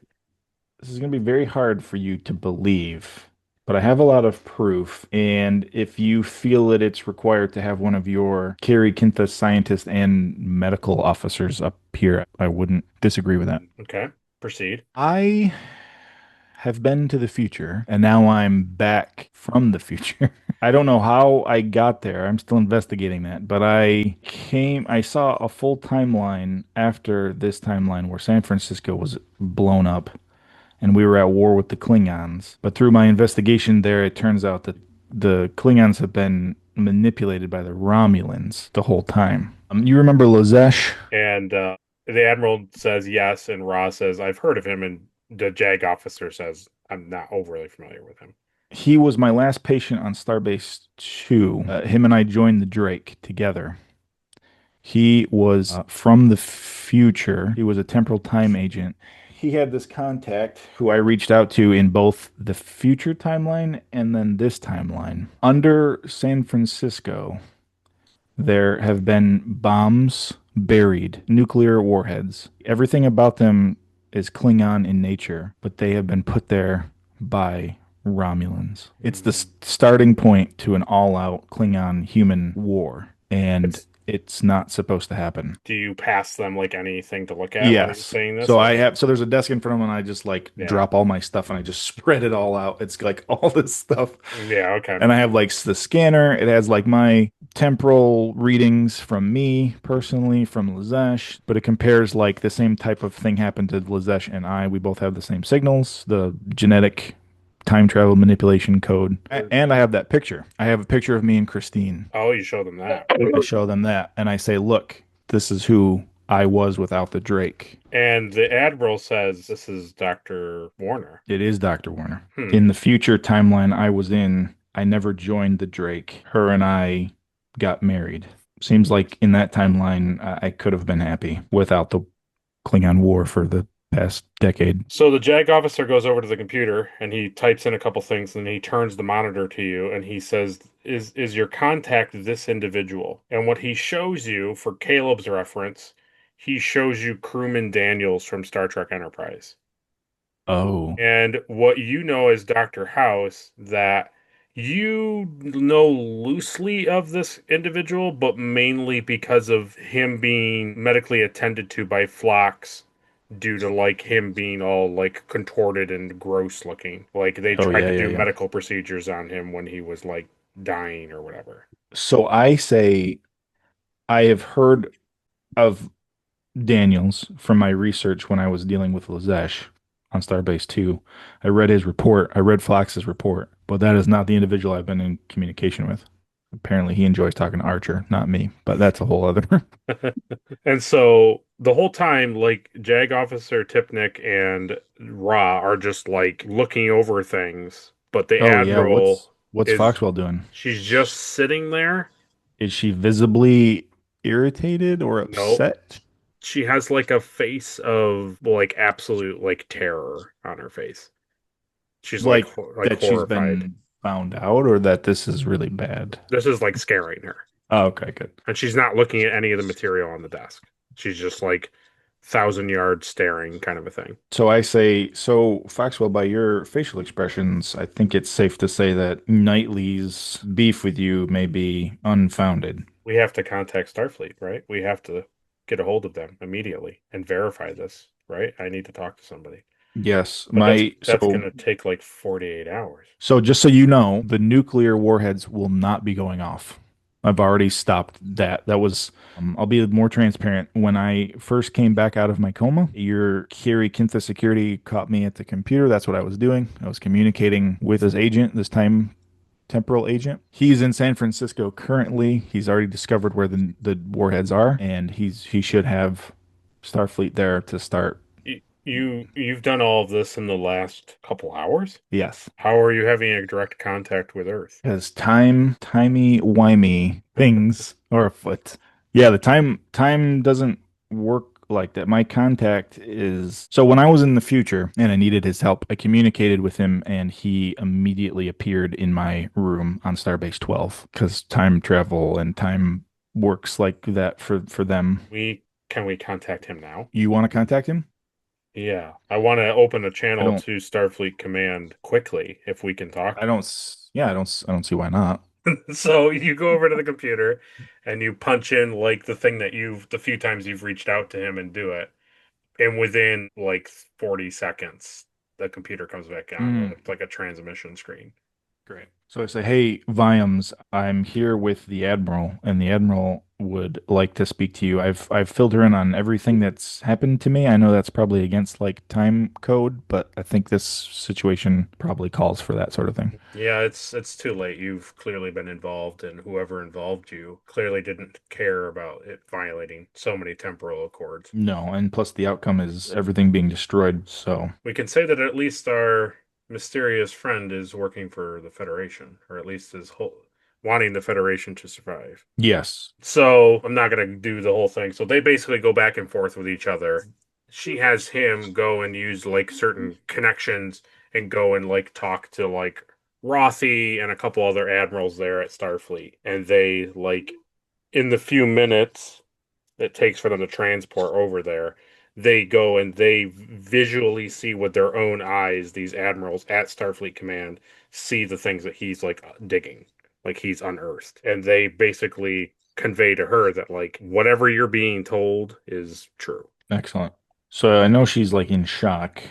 This is going to be very hard for you to believe, but I have a lot of proof. And if you feel that it's required to have one of your Kiri-kin-tha scientists and medical officers up here, I wouldn't disagree with that. Okay, proceed. I have been to the future, and now I'm back from the future. I don't know how I got there. I'm still investigating that, but I saw a full timeline after this timeline where San Francisco was blown up and we were at war with the Klingons. But through my investigation there, it turns out that the Klingons have been manipulated by the Romulans the whole time. You remember Lazesh? And the Admiral says yes, and Ra says, I've heard of him, and the JAG officer says, I'm not overly familiar with him. He was my last patient on Starbase 2. Him and I joined the Drake together. He was from the future. He was a temporal time agent. He had this contact who I reached out to in both the future timeline and then this timeline. Under San Francisco, there have been bombs buried, nuclear warheads. Everything about them is Klingon in nature, but they have been put there by Romulans. It's the starting point to an all-out Klingon-human war, and it's not supposed to happen. Do you pass them like anything to look at when you're Yes. saying this? So there's a desk in front of them, and I just like drop all my stuff and I just spread it all out. It's like all this stuff. Yeah, okay. And I have like the scanner. It has like my temporal readings from me personally, from Lazesh, but it compares like the same type of thing happened to Lazesh and I. We both have the same signals, the genetic time travel manipulation code. And I have that picture. I have a picture of me and Christine. Oh, you show them that. I show them that and I say, look, this is who I was without the Drake. And the Admiral says this is Dr. Warner. It is Dr. Warner. In the future timeline I was in, I never joined the Drake. Her and I got married. Seems like in that timeline, I could have been happy without the Klingon War for the past decade. So the JAG officer goes over to the computer and he types in a couple things and he turns the monitor to you and he says, is your contact this individual? And what he shows you, for Caleb's reference, he shows you crewman Daniels from Star Trek Enterprise. Oh. And what you know as Dr. House, that you know loosely of this individual, but mainly because of him being medically attended to by Phlox due to like him being all like contorted and gross looking. Like they tried to do medical procedures on him when he was like dying or whatever. So I say I have heard of Daniels from my research when I was dealing with Lazesh on Starbase 2. I read his report. I read Flox's report, but that is not the individual I've been in communication with. Apparently he enjoys talking to Archer, not me, but that's a whole other. And so the whole time, like JAG Officer Tipnik and Ra are just like looking over things, but the Admiral what's Foxwell doing? She's just sitting there. Is she visibly irritated or upset? Nope. She has like a face of like absolute like terror on her face. She's like that horrified. She's been found out, or that this is really bad. This is like scaring her. Oh, okay, good. And she's not looking at any of the material on the desk. She's just like 1,000 yard staring kind of a thing. So I say, so Foxwell, by your facial expressions, I think it's safe to say that Knightley's beef with you may be unfounded. We have to contact Starfleet, right? We have to get a hold of them immediately and verify this, right? I need to talk to somebody. Yes, But that's so going to take like 48 hours. so just so you know, the nuclear warheads will not be going off. I've already stopped that. That was, I'll be more transparent. When I first came back out of my coma, your Kiri-kin-tha security caught me at the computer. That's what I was doing. I was communicating with his agent, this time temporal agent. He's in San Francisco currently. He's already discovered where the warheads are, and he should have Starfleet there to start. You've done all of this in the last couple hours? Yes. How are you having a direct contact with Earth? Because timey-wimey things are afoot. Yeah, the time doesn't work like that. My contact is so when I was in the future and I needed his help, I communicated with him and he immediately appeared in my room on Starbase 12 because time travel and time works like that for them. Can we contact him now? You want to contact him? Yeah, I want to open a I channel don't- to Starfleet Command quickly if we can talk. I don't see why not. So you go over to the computer and you punch in like the thing that the few times you've reached out to him and do it. And within like 40 seconds, the computer comes back on. It's like a transmission screen. Great. So I say, hey, Viams, I'm here with the Admiral, and the Admiral would like to speak to you. I've filled her in on everything that's happened to me. I know that's probably against like time code, but I think this situation probably calls for that sort of thing. Yeah, it's too late. You've clearly been involved, and whoever involved you clearly didn't care about it violating so many temporal accords. No, and plus the outcome is everything being destroyed. So We can say that at least our mysterious friend is working for the Federation, or at least is wanting the Federation to survive. yes, So I'm not going to do the whole thing. So they basically go back and forth with each other. She has him go and use like certain connections and go and like talk to like Rothy and a couple other admirals there at Starfleet. And they like in the few minutes it takes for them to transport over there, they go and they visually see with their own eyes, these admirals at Starfleet Command see the things that he's like digging, like he's unearthed. And they basically convey to her that like whatever you're being told is true. excellent. So I know she's like in shock,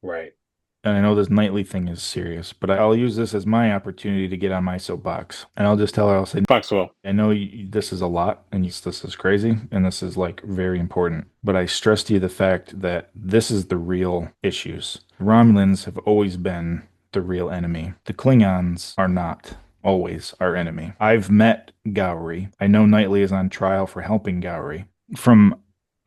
Right. and I know this Knightley thing is serious, but I'll use this as my opportunity to get on my soapbox. And I'll just tell her, I'll say, Foxwell. I know this is a lot, and this is crazy, and this is like very important. But I stress to you the fact that this is the real issues. The Romulans have always been the real enemy. The Klingons are not always our enemy. I've met Gowry. I know Knightley is on trial for helping Gowry. From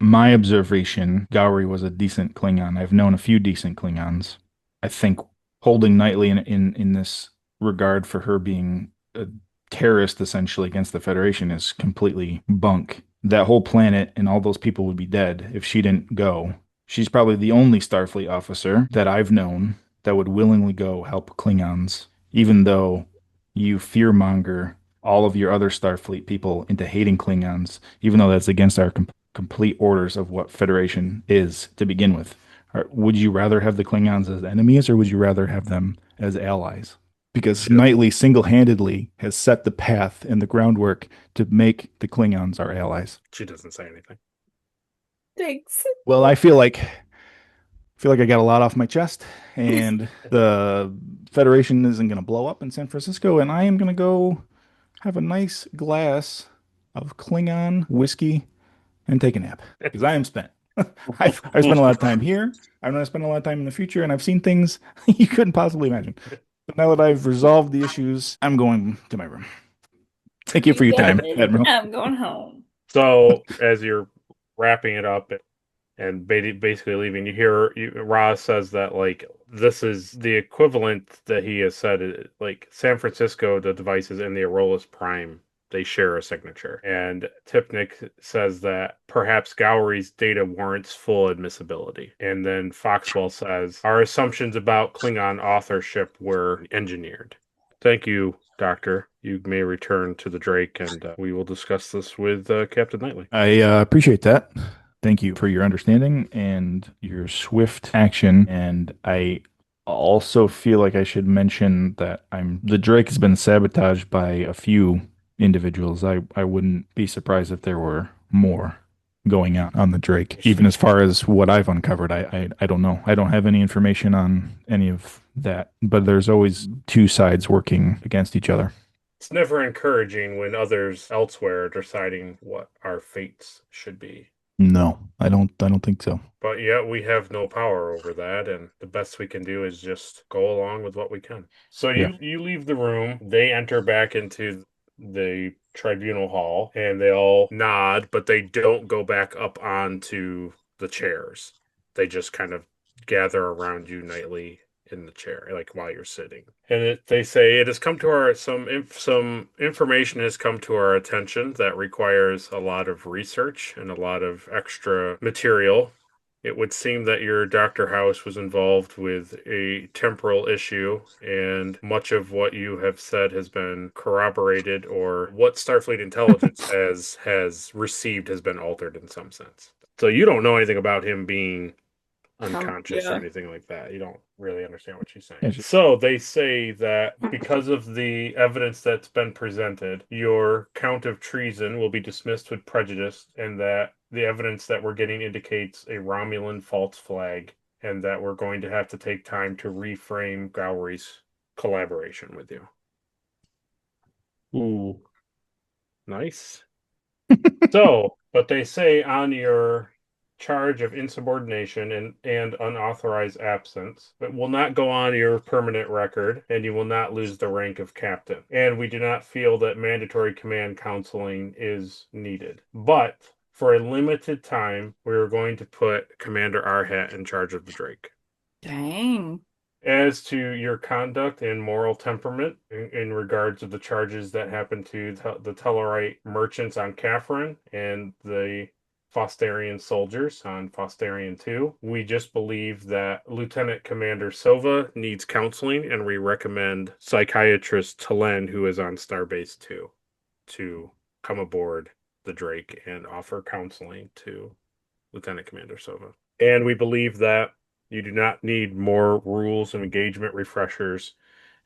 my observation, Gowry was a decent Klingon. I've known a few decent Klingons. I think holding Knightley in this regard for her being a terrorist essentially against the Federation is completely bunk. That whole planet and all those people would be dead if she didn't go. She's probably the only Starfleet officer that I've known that would willingly go help Klingons, even though you fearmonger all of your other Starfleet people into hating Klingons, even though that's against our complete orders of what Federation is to begin with. Would you rather have the Klingons as enemies, or would you rather have them as allies? Because Knightley single-handedly has set the path and the groundwork to make the Klingons our allies. She doesn't say anything. Thanks. Well, I feel like I got a lot off my chest, and the Federation isn't going to blow up in San Francisco, and I am going to go have a nice glass of Klingon whiskey and take a nap because I am spent. I've spent a lot of time here. I'm going to spend a lot of time in the future, and I've seen things you couldn't possibly imagine. But now that I've resolved the issues, I'm going to my room. Thank you for your time, Admiral. I'm going home. So as you're wrapping it up and basically leaving, you hear Roz says that like this is the equivalent that he has said, like San Francisco, the devices in the Aurolus Prime, they share a signature. And Tipnik says that perhaps Gowry's data warrants full admissibility. And then Foxwell says, our assumptions about Klingon authorship were engineered. Thank you, Doctor. You may return to the Drake, and we will discuss this with Captain Knightley. I appreciate that. Thank you for your understanding and your swift action. And I also feel like I should mention that the Drake has been sabotaged by a few individuals. I wouldn't be surprised if there were more going on the Drake. Even as far as what I've uncovered, I don't know. I don't have any information on any of that. But there's always two sides working against each other. It's never encouraging when others elsewhere are deciding what our fates should be. No, I don't think so. But yet we have no power over that, and the best we can do is just go along with what we can. So you leave the room, they enter back into the tribunal hall, and they all nod, but they don't go back up onto the chairs. They just kind of gather around you Knightley in the chair, like while you're sitting. And they say it has come to our some information has come to our attention that requires a lot of research and a lot of extra material. It would seem that your Dr. House was involved with a temporal issue, and much of what you have said has been corroborated, or what Starfleet intelligence has received has been altered in some sense. So you don't know anything about him being unconscious or Yeah. anything like that. You don't really understand what she's saying. Yeah, So they say that because of the evidence that's been presented, your count of treason will be dismissed with prejudice, and that the evidence that we're getting indicates a Romulan false flag, and that we're going to have to take time to reframe Gowry's collaboration with you. Ooh. Nice. So, but they say on your charge of insubordination and unauthorized absence, it will not go on your permanent record, and you will not lose the rank of captain. And we do not feel that mandatory command counseling is needed. But for a limited time, we are going to put Commander Arhat in charge of the Drake. Dang. As to your conduct and moral temperament in regards to the charges that happened to the Tellarite merchants on Catherine and the Fosterian soldiers on Fosterian 2, we just believe that Lieutenant Commander Sova needs counseling, and we recommend psychiatrist Talen, who is on Starbase 2, to come aboard the Drake and offer counseling to Lieutenant Commander Sova. And we believe that you do not need more rules and engagement refreshers,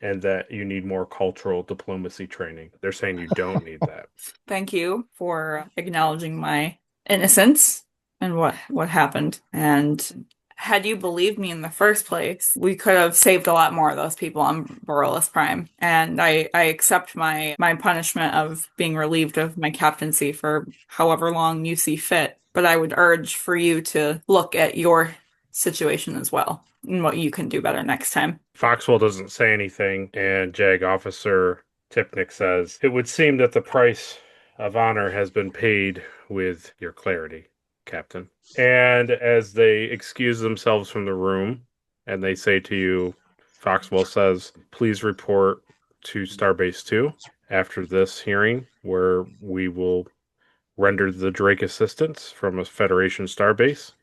and that you need more cultural diplomacy training. They're saying you don't need that. Thank you for acknowledging my innocence and what happened. And had you believed me in the first place, we could have saved a lot more of those people on Barolos Prime. And I accept my punishment of being relieved of my captaincy for however long you see fit. But I would urge for you to look at your situation as well and what you can do better next time. Foxwell doesn't say anything, and JAG Officer Tipnik says, "It would seem that the price of honor has been paid with your clarity, Captain." And as they excuse themselves from the room, and they say to you, Foxwell says, "Please report to Starbase 2 after this hearing, where we will render the Drake assistance from a Federation starbase.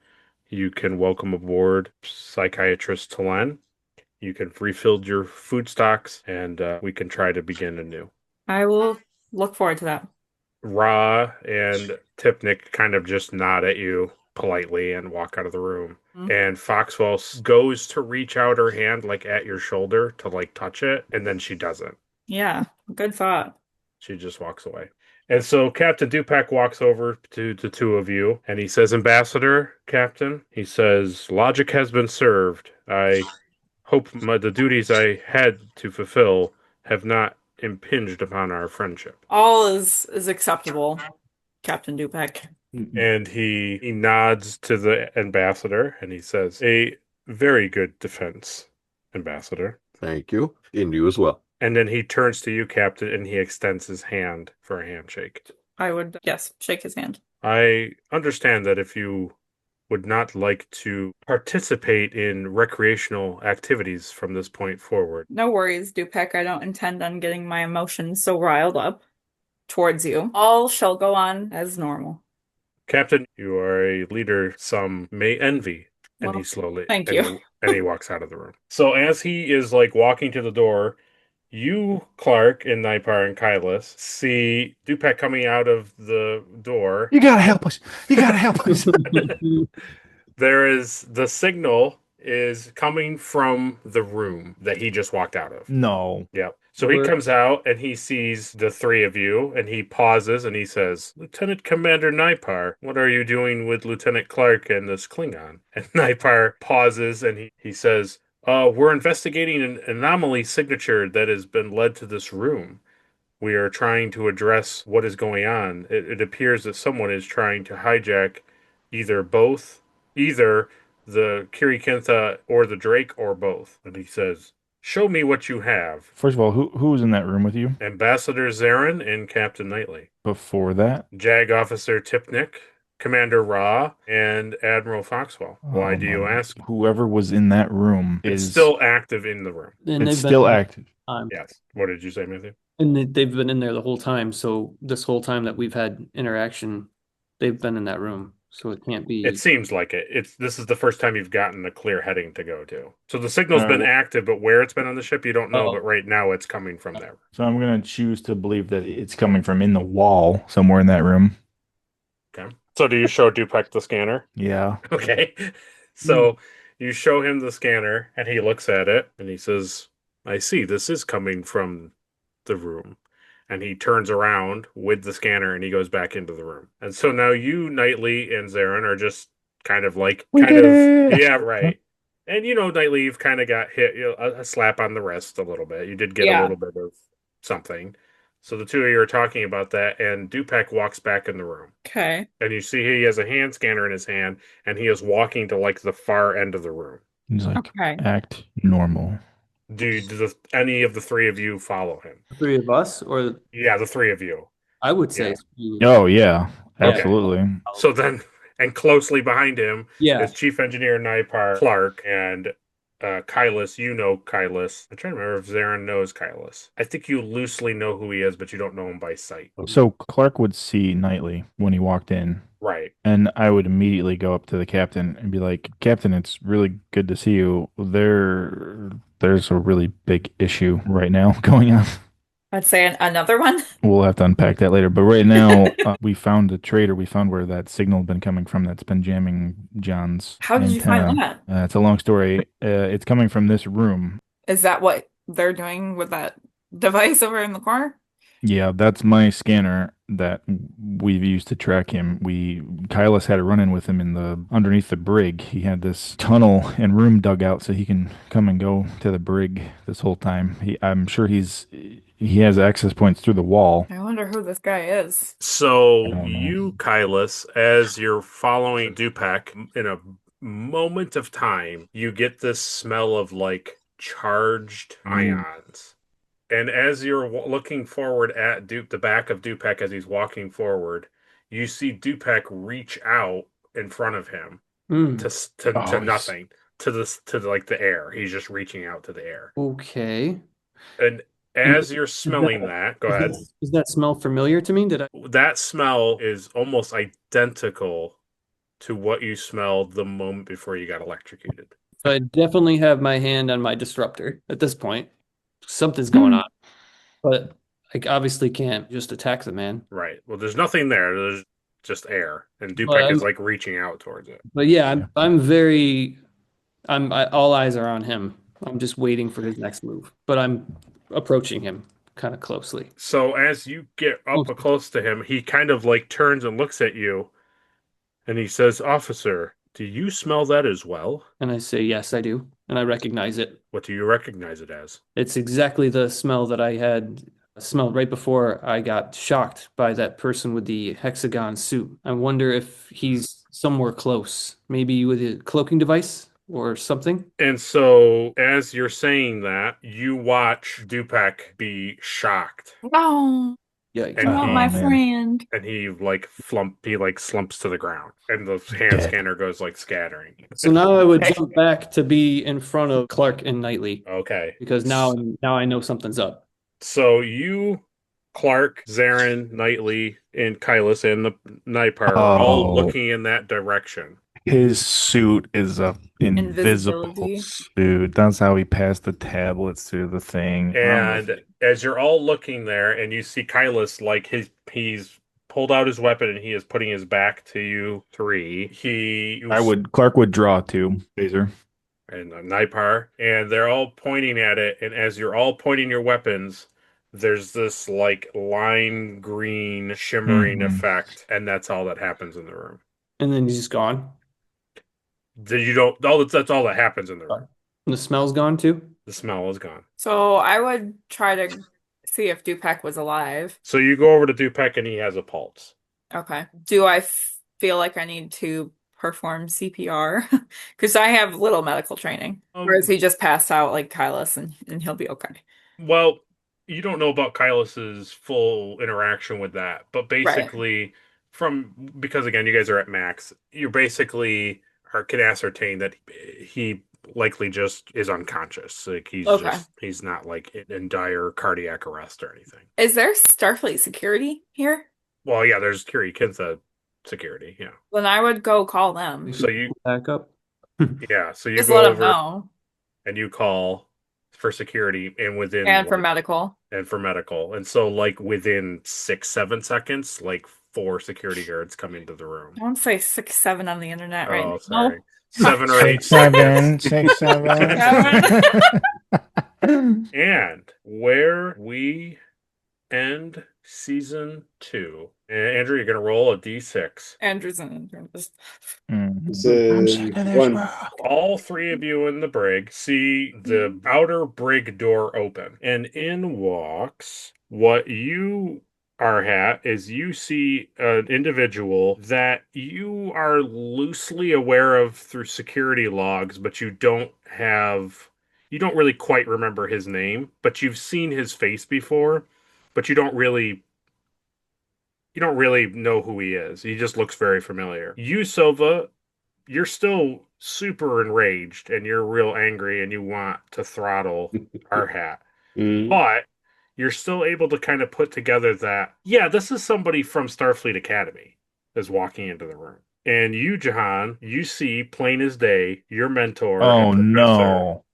You can welcome aboard psychiatrist Talen. You can refill your food stocks, and we can try to begin anew." I will look forward to that. Ra and Tipnik kind of just nod at you politely and walk out of the room. And Foxwell goes to reach out her hand like at your shoulder to like touch it, and then she doesn't. Yeah, good thought. She just walks away. And so Captain Dupac walks over to the two of you, and he says, "Ambassador, Captain," he says, "logic has been served. I hope the duties I had to fulfill have not impinged upon our friendship." All is acceptable, Captain Dupac. And he nods to the ambassador, and he says, "A very good defense, Ambassador." Thank you. And you as well. And then he turns to you, Captain, and he extends his hand for a handshake. I would, yes, shake his hand. I understand that if you would not like to participate in recreational activities from this point forward. No worries, Dupac. I don't intend on getting my emotions so riled up towards you. All shall go on as normal. Captain, you are a leader some may envy. And Well, he slowly, thank and you. and he walks out of the room. So as he is like walking to the door, You, Clark, and Nipar and Kylus see Dupek coming out of the door. You gotta help us. You gotta help us. There is the signal is coming from the room that he just walked out of. No. Yep. So he comes out and he sees the three of you and he pauses and he says, Lieutenant Commander Nipar, what are you doing with Lieutenant Clark and this Klingon? And Nipar pauses and he says, we're investigating an anomaly signature that has been led to this room. We are trying to address what is going on. It appears that someone is trying to hijack either the Kiri-kin-tha or the Drake or both. And he says, show me what you have. First of all, who was in that room with you? Ambassador Zarin and Captain Knightley. Before that? JAG Officer Tipnik, Commander Ra, and Admiral Foxwell. Why do you ask? Whoever was in that room It's still active in the room. And It's still active. Yes. What did you say, Matthew? And they've been in there the whole time. So this whole time that we've had interaction, they've been in that room. So it can't be. It seems like it. This is the first time you've gotten a clear heading to go to. So the signal's been active, but where it's been on the ship, you don't know. But right now, it's coming from there. So I'm going to choose to believe that it's coming from in the wall somewhere in that room. Okay. So do you show Dupek the scanner? Yeah. Okay. So you show him the scanner, and he looks at it, and he says, I see, this is coming from the room. And he turns around with the scanner and he goes back into the room. And so now you, Knightley, and Zarin are just kind of yeah, right. And Knightley, you've kind of got hit a slap on the wrist a little bit. You did get a little bit of something. So the two of you are talking about that, and Dupek walks back in the room. Okay. And you see he has a hand scanner in his hand, and he is walking to the far end of the room. He's like, act normal. Do any of the three of you follow him? The three of us, or yeah, the three of you. I would say. Oh yeah, absolutely. Okay. So then, and closely behind him is Chief Engineer Nipar Clark and Kylus. You know Kylus. I'm trying to remember if Zarin knows Kylus. I think you loosely know who he is, but you don't know him by sight. So Clark would see Knightley when he walked in. Right. And I would immediately go up to the captain and be like, Captain, it's really good to see you. There's a really big issue right now going on. I'd say another one. We'll have to unpack that later. But right now, we found a traitor. We found where that signal had been coming from that's been jamming John's How did you find that? It's a long story. It's coming from this room. Is that what they're doing with that device over in the corner? Yeah, that's my scanner that we've used to track him. Kylus had a run-in with him underneath the brig. He had this tunnel and room dug out so he can come and go to the brig this whole time. I'm sure he has access points through the wall. I wonder who this guy is. So you, Kylus, as you're following Dupek, in a moment of time, you get this smell of charged ions. And as you're looking forward at the back of Dupek as he's walking forward, you see Dupek reach out in front of him to nothing, to the air. He's just reaching out to the air. Okay. And as you're smelling that, go ahead. Does that smell familiar to me? That smell is almost identical to what you smelled the moment before you got electrocuted. So I definitely have my hand on my disruptor at this point. Something's going on, but I obviously can't just attack the man. Right. Well, there's nothing there. There's just air, and Dupek is reaching out towards it. But yeah, I'm all eyes are on him. I'm just waiting for his next move, but I'm approaching him kind of closely. So as you get up close to him, he kind of turns and looks at you, and he says, "Officer, do you smell that as well?" And I say, "Yes, I do." And I recognize it. What do you recognize it as? It's exactly the smell that I had smelled right before I got shocked by that person with the hexagon suit. I wonder if he's somewhere close, maybe with a cloaking device or something. And so as you're saying that, you watch Dupek be shocked. Oh. Yeah, my friend. And he slumps to the ground, and the hand scanner goes scattering. So now I would jump back to be in front of Clark and Knightley. Okay. Because now I know something's up. So you, Clark, Zarin, Knightley, and Kylus and the Nipar are all looking in that direction. His suit is a invisible Invisibility. suit. That's how he passed the tablets through the thing. And as you're all looking there, and you see Kylus, like he's pulled out his weapon and he is putting his back to you three. Clark would draw too, Phaser. And Nipar, and they're all pointing at it. And as you're all pointing your weapons, there's this like lime green shimmering effect, and that's all that happens in the room. And then he's just gone. You don't. That's all that happens in the room. And the smell's gone too? The smell is gone. So I would try to see if Dupek was alive. So you go over to Dupek, and he has a pulse. Okay. Do I feel like I need to perform CPR? Because I have little medical training. Or is he just passed out like Kylus and he'll be okay? Well, you don't know about Kylus's full interaction with that, but basically, because again, you guys are at max, you basically can ascertain that he likely just is unconscious. Like he's not like in dire cardiac arrest or anything. Is there Starfleet security here? Well, yeah, there's Kiri-kin-tha security. Yeah. Then I would go call them. So you back up. Yeah. So you just go let over them know. And you call for security and for medical. And so like within 6-7 seconds, like 4 security guards come into the room. Don't say 6-7 on the internet right now. Sorry. 7 or 8 6-7 6-7 And where we end season 2. And Andrew, you're gonna roll a d6. Andrew's an internist. All 3 of you in the brig see the outer brig door open, and in walks what you are at is you see an individual that you are loosely aware of through security logs, but you don't really quite remember his name, but you've seen his face before, but you don't really know who he is. He just looks very familiar. You, Sova, you're still super enraged and you're real angry and you want to throttle our hat. But you're still able to kind of put together that, yeah, this is somebody from Starfleet Academy is walking into the room. And you, Jahan, you see plain as day your mentor. Oh, no.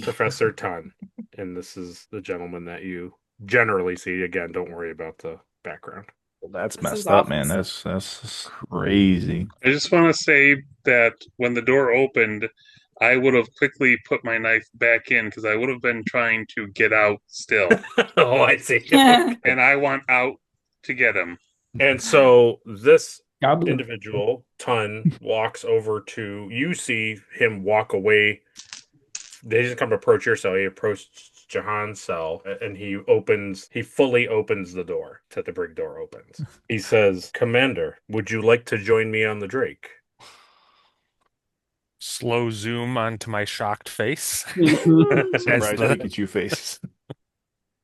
Professor Tun. And this is the gentleman that you generally see. Again, don't worry about the background. Well, that's messed up, man. That's crazy. I just want to say that when the door opened, I would have quickly put my knife back in because I would have been trying to get out still. Oh, I see. And I want out to get him. And so this individual, Tun, walks over to, you see him walk away. He doesn't come to approach your cell. He approached Jahan's cell, and he fully opens the door till the brig door opens. He says, "Commander, would you like to join me on the Drake?" Slow zoom onto my shocked face. Surprise Pikachu face.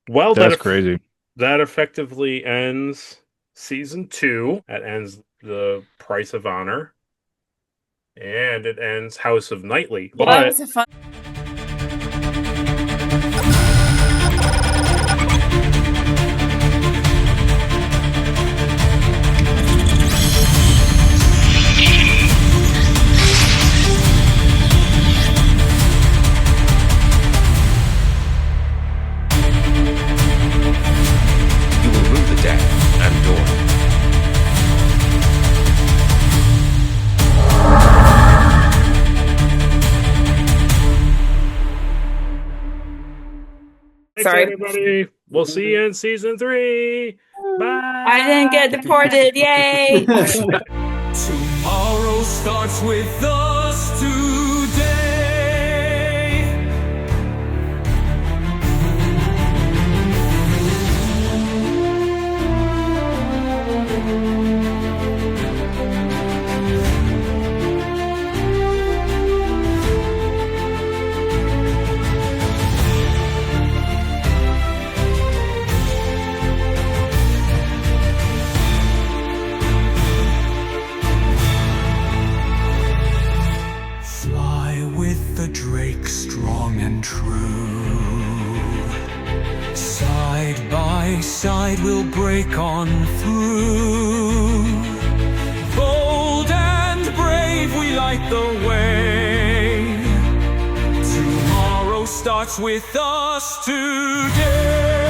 Well, that's crazy. That effectively ends season 2. That ends the Price of Honor. And it ends House of Knightley. Well, that was a fun. Sorry, everybody. We'll see you in season 3. Bye. I didn't get deported. Yay. Tomorrow starts with us today. Drake strong and true, side by side we'll break on through, bold and brave. brave, we light the way. Tomorrow starts with us today.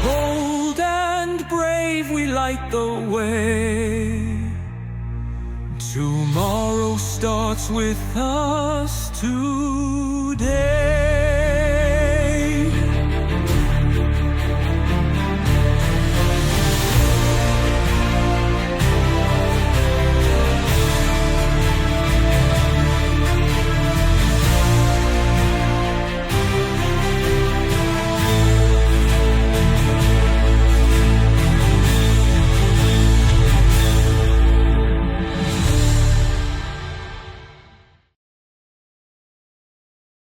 Bold and brave, we light the way. Tomorrow starts with us today.